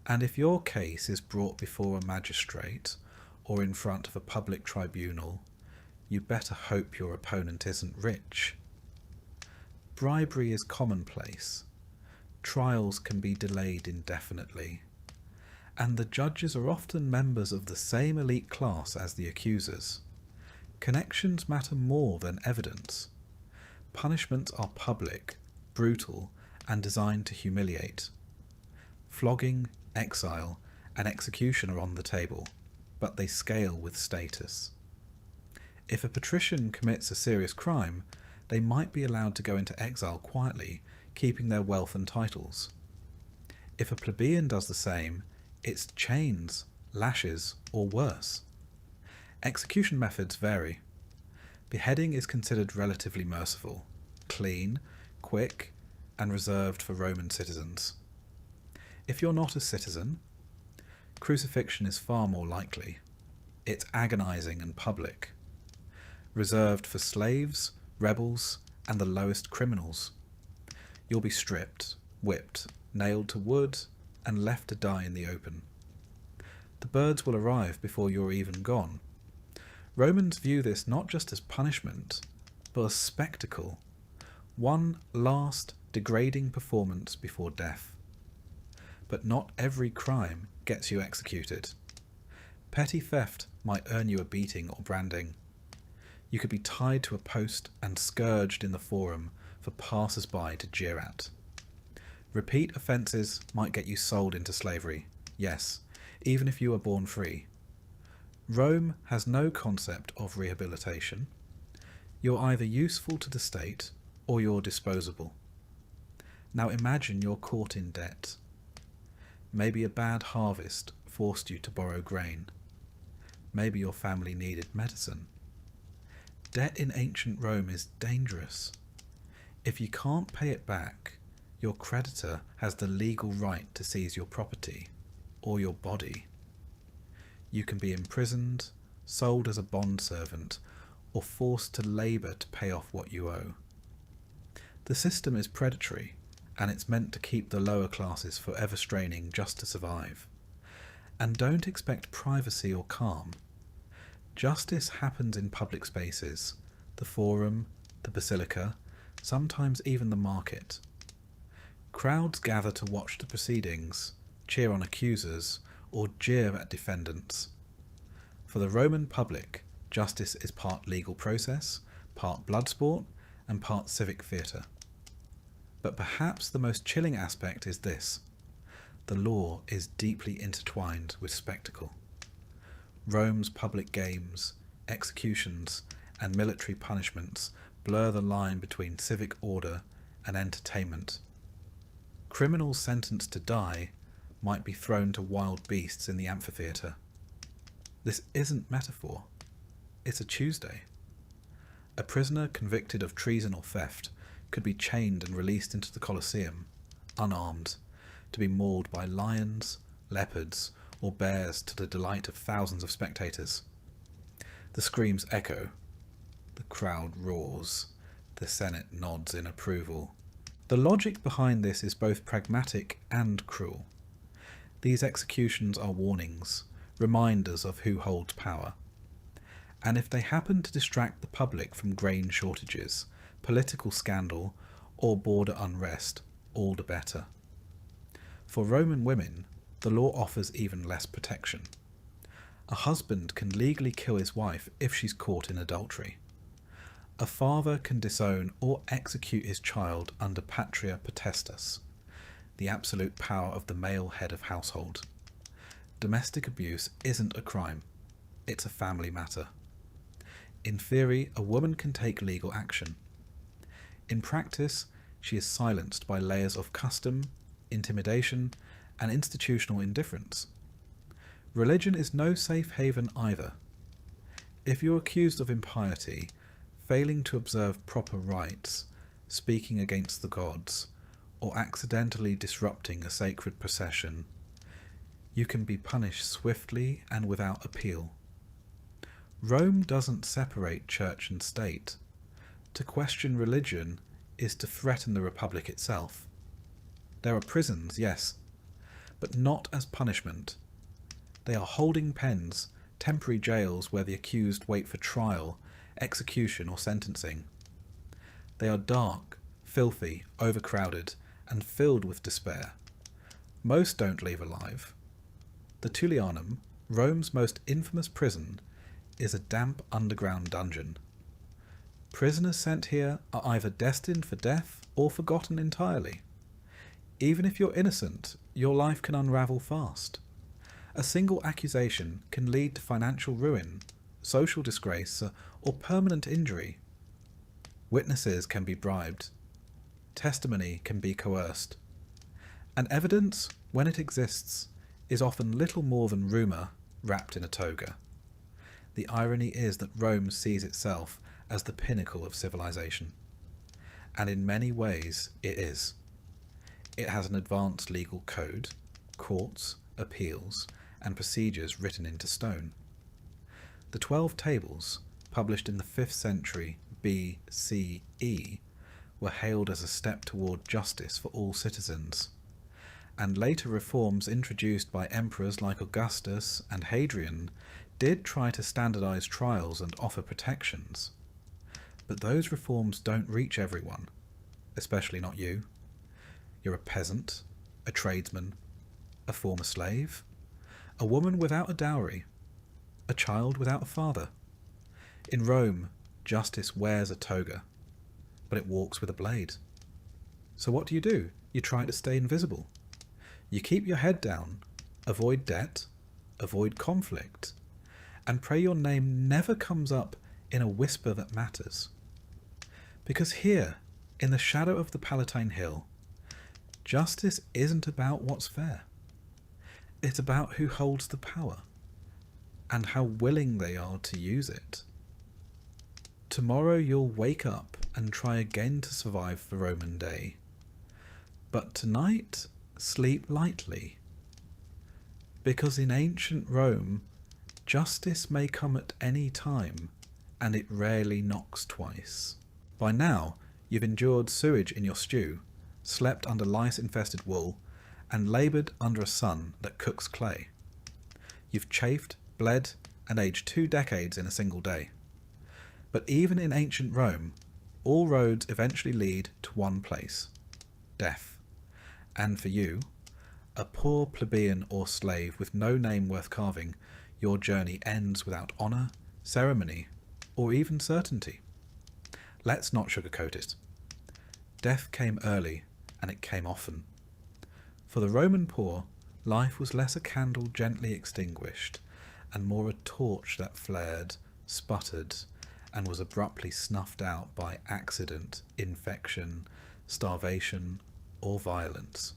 And if your case is brought before a magistrate or in front of a public tribunal, you better hope your opponent isn't rich. Bribery is commonplace. Trials can be delayed indefinitely. And the judges are often members of the same elite class as the accusers. Connections matter more than evidence. Punishments are public, brutal, and designed to humiliate. Flogging, exile, and execution are on the table, but they scale with status. If a patrician commits a serious crime, they might be allowed to go into exile quietly, keeping their wealth and titles. If a plebeian does the same, it's chains, lashes, or worse. Execution methods vary. Beheading is considered relatively merciful, clean, quick, and reserved for Roman citizens. If you're not a citizen, crucifixion is far more likely. It's agonizing and public, reserved for slaves, rebels, and the lowest criminals. You'll be stripped, whipped, nailed to wood, and left to die in the open. The birds will arrive before you're even gone. Romans view this not just as punishment, but as spectacle, one last degrading performance before death. But not every crime gets you executed. Petty theft might earn you a beating or branding. You could be tied to a post and scourged in the forum for passers-by to jeer at. Repeat offences might get you sold into slavery, yes, even if you were born free. Rome has no concept of rehabilitation. You're either useful to the state or you're disposable. Now imagine you're caught in debt. Maybe a bad harvest forced you to borrow grain. Maybe your family needed medicine. Debt in ancient Rome is dangerous. If you can't pay it back, your creditor has the legal right to seize your property or your body. You can be imprisoned, sold as a bondservant, or forced to labour to pay off what you owe. The system is predatory, and it's meant to keep the lower classes forever straining just to survive. And don't expect privacy or calm. Justice happens in public spaces, the forum, the basilica, sometimes even the market. Crowds gather to watch the proceedings, cheer on accusers, or jeer at defendants. For the Roman public, justice is part legal process, part blood sport, and part civic theatre. But perhaps the most chilling aspect is this: the law is deeply intertwined with spectacle. Rome's public games, executions, and military punishments blur the line between civic order and entertainment. Criminals sentenced to die might be thrown to wild beasts in the amphitheatre. This isn't metaphor. It's a Tuesday. A prisoner convicted of treason or theft could be chained and released into the Colosseum, unarmed, to be mauled by lions, leopards, or bears to the delight of thousands of spectators. The screams echo. The crowd roars. The Senate nods in approval. The logic behind this is both pragmatic and cruel. These executions are warnings, reminders of who holds power. And if they happen to distract the public from grain shortages, political scandal, or border unrest, all the better. For Roman women, the law offers even less protection. A husband can legally kill his wife if she's caught in adultery. A father can disown or execute his child under patria potestas, the absolute power of the male head of household. Domestic abuse isn't a crime, it's a family matter. In theory, a woman can take legal action. In practice, she is silenced by layers of custom, intimidation, and institutional indifference. Religion is no safe haven either. If you're accused of impiety, failing to observe proper rites, speaking against the gods, or accidentally disrupting a sacred procession, you can be punished swiftly and without appeal. Rome doesn't separate church and state. To question religion is to threaten the republic itself. There are prisons, yes, but not as punishment. They are holding pens, temporary jails where the accused wait for trial, execution, or sentencing. They are dark, filthy, overcrowded, and filled with despair. Most don't leave alive. The Tullianum, Rome's most infamous prison, is a damp underground dungeon. Prisoners sent here are either destined for death or forgotten entirely. Even if you're innocent, your life can unravel fast. A single accusation can lead to financial ruin, social disgrace, or permanent injury. Witnesses can be bribed. Testimony can be coerced. And evidence, when it exists, is often little more than rumour wrapped in a toga. The irony is that Rome sees itself as the pinnacle of civilization. And in many ways it is. It has an advanced legal code, courts, appeals, and procedures written into stone. The 12 tables, published in the 5th century BCE, were hailed as a step toward justice for all citizens, and later reforms introduced by emperors like Augustus and Hadrian did try to standardize trials and offer protections. But those reforms don't reach everyone, especially not you. You're a peasant, a tradesman, a former slave, a woman without a dowry, a child without a father. In Rome, justice wears a toga, but it walks with a blade. So what do? You try to stay invisible. You keep your head down, avoid debt, avoid conflict, and pray your name never comes up in a whisper that matters. Because here, in the shadow of the Palatine Hill, justice isn't about what's fair. It's about who holds the power, and how willing they are to use it. Tomorrow you'll wake up and try again to survive the Roman day. But tonight, sleep lightly. Because in ancient Rome, justice may come at any time, and it rarely knocks twice. By now, you've endured sewage in your stew, slept under lice-infested wool, and laboured under a sun that cooks clay. You've chafed, bled, and aged 2 decades in a single day. But even in ancient Rome, all roads eventually lead to one place: death. And for you, a poor plebeian or slave with no name worth carving, your journey ends without honour, ceremony, or even certainty. Let's not sugarcoat it. Death came early, and it came often. For the Roman poor, life was less a candle gently extinguished, and more a torch that flared, sputtered, and was abruptly snuffed out by accident, infection, starvation, or violence.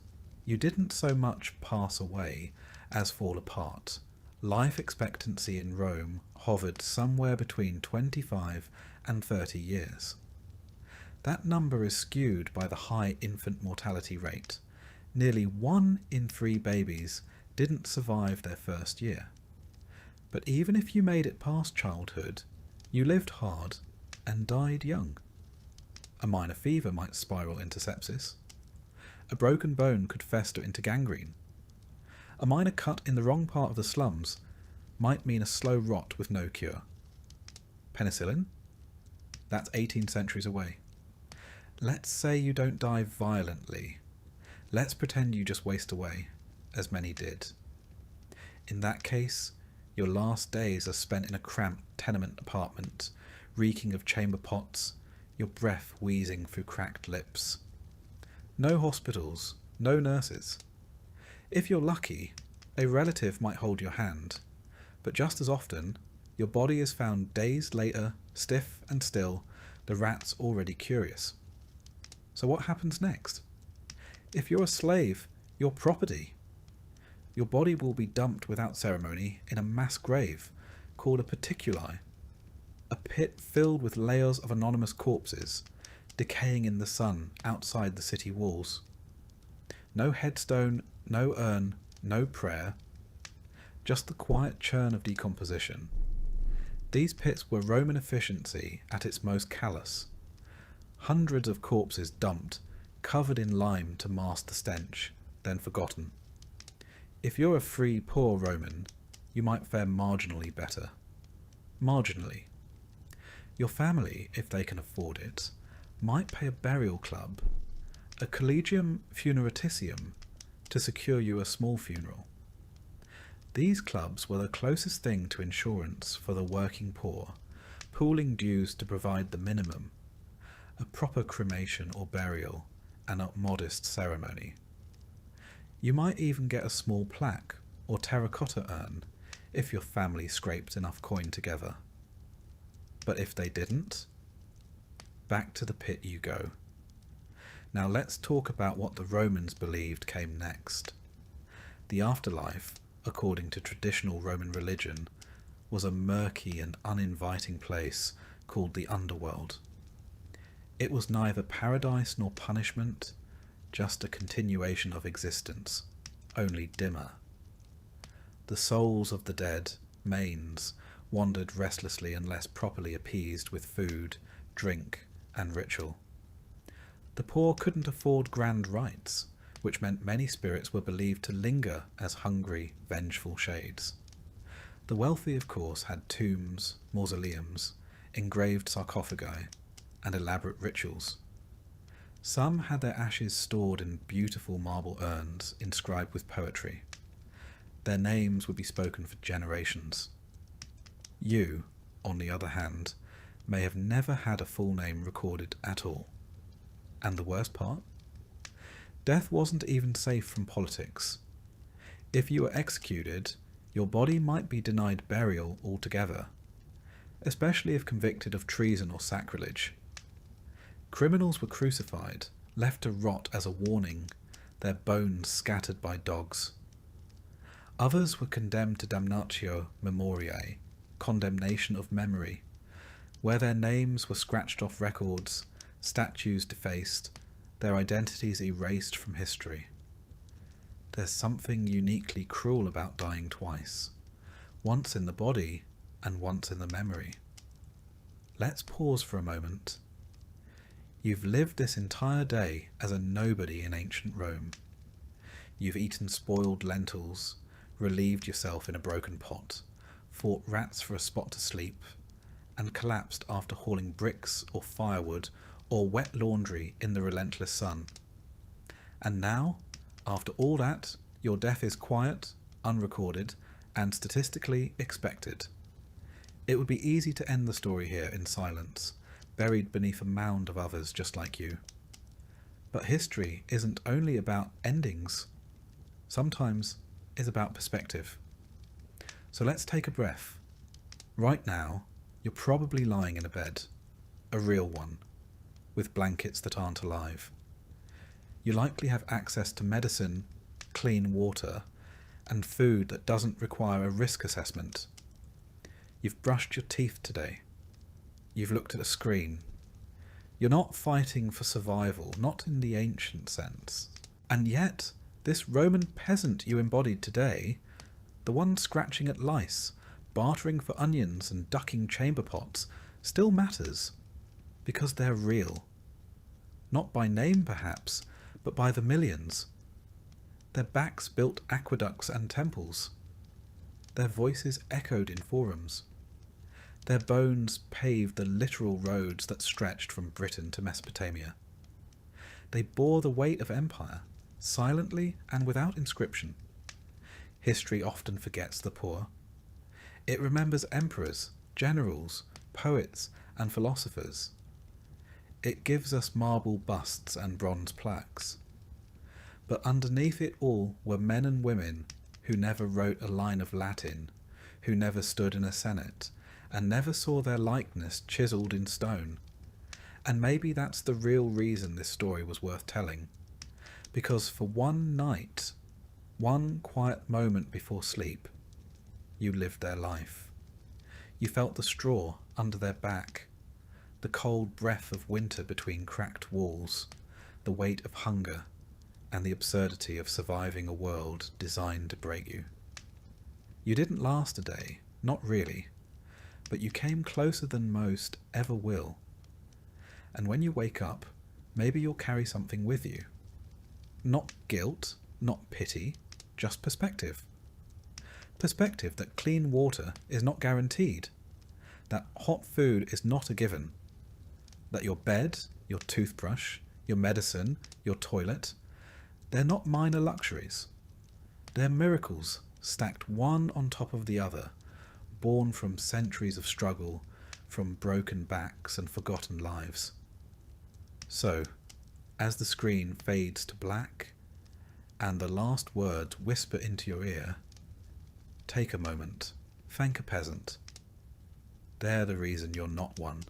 You didn't so much pass away as fall apart. Life expectancy in Rome hovered somewhere between 25 and 30 years. That number is skewed by the high infant mortality rate. Nearly 1 in 3 babies didn't survive their first year. But even if you made it past childhood, you lived hard and died young. A minor fever might spiral into sepsis. A broken bone could fester into gangrene. A minor cut in the wrong part of the slums might mean a slow rot with no cure. Penicillin? That's 18 centuries away. Let's say you don't die violently. Let's pretend you just waste away, as many did. In that case, your last days are spent in a cramped tenement apartment, reeking of chamber pots, your breath wheezing through cracked lips. No hospitals, no nurses. If you're lucky, a relative might hold your hand, but just as often, your body is found days later, stiff and still, the rats already curious. So what happens next? If you're a slave, you're property. Your body will be dumped without ceremony in a mass grave called a paticuli, a pit filled with layers of anonymous corpses, decaying in the sun outside the city walls. No headstone, no urn, no prayer, just the quiet churn of decomposition. These pits were Roman efficiency at its most callous. Hundreds of corpses dumped, covered in lime to mask the stench, then forgotten. If you're a free, poor Roman, you might fare marginally better. Marginally. Your family, if they can afford it, might pay a burial club, a collegium funeraticium, to secure you a small funeral. These clubs were the closest thing to insurance for the working poor, pooling dues to provide the minimum, a proper cremation or burial, and a modest ceremony. You might even get a small plaque or terracotta urn if your family scraped enough coin together. But if they didn't, back to the pit you go. Now let's talk about what the Romans believed came next. The afterlife, according to traditional Roman religion, was a murky and uninviting place called the underworld. It was neither paradise nor punishment, just a continuation of existence, only dimmer. The souls of the dead, manes, wandered restlessly unless properly appeased with food, drink, and ritual. The poor couldn't afford grand rites, which meant many spirits were believed to linger as hungry, vengeful shades. The wealthy, of course, had tombs, mausoleums, engraved sarcophagi, and elaborate rituals. Some had their ashes stored in beautiful marble urns inscribed with poetry. Their names would be spoken for generations. You, on the other hand, may have never had a full name recorded at all. And the worst part? Death wasn't even safe from politics. If you were executed, your body might be denied burial altogether, especially if convicted of treason or sacrilege. Criminals were crucified, left to rot as a warning, their bones scattered by dogs. Others were condemned to damnatio memoriae, condemnation of memory, where their names were scratched off records, statues defaced, their identities erased from history. There's something uniquely cruel about dying twice, once in the body and once in the memory. Let's pause for a moment. You've lived this entire day as a nobody in ancient Rome. You've eaten spoiled lentils, relieved yourself in a broken pot, fought rats for a spot to sleep, and collapsed after hauling bricks or firewood or wet laundry in the relentless sun. And now, after all that, your death is quiet, unrecorded, and statistically expected. It would be easy to end the story here in silence, buried beneath a mound of others just like you. But history isn't only about endings. Sometimes it's about perspective. So let's take a breath. Right now, you're probably lying in a bed, a real one, with blankets that aren't alive. You likely have access to medicine, clean water, and food that doesn't require a risk assessment. You've brushed your teeth today. You've looked at a screen. You're not fighting for survival, not in the ancient sense. And yet, this Roman peasant you embodied today, the one scratching at lice, bartering for onions and ducking chamber pots, still matters, because they're real. Not by name, perhaps, but by the millions. Their backs built aqueducts and temples. Their voices echoed in forums. Their bones paved the literal roads that stretched from Britain to Mesopotamia. They bore the weight of empire, silently and without inscription. History often forgets the poor. It remembers emperors, generals, poets, and philosophers. It gives us marble busts and bronze plaques. But underneath it all were men and women who never wrote a line of Latin, who never stood in a senate, and never saw their likeness chiselled in stone. And maybe that's the real reason this story was worth telling. Because for one night, one quiet moment before sleep, you lived their life. You felt the straw under their back, the cold breath of winter between cracked walls, the weight of hunger, and the absurdity of surviving a world designed to break you. You didn't last a day, not really, but you came closer than most ever will. And when you wake up, maybe you'll carry something with you. Not guilt, not pity, just perspective. Perspective that clean water is not guaranteed, that hot food is not a given, that your bed, your toothbrush, your medicine, your toilet, they're not minor luxuries. They're miracles stacked one on top of the other, born from centuries of struggle, from broken backs and forgotten lives. So, as the screen fades to black, and the last words whisper into your ear, take a moment, thank a peasant. They're the reason you're not one.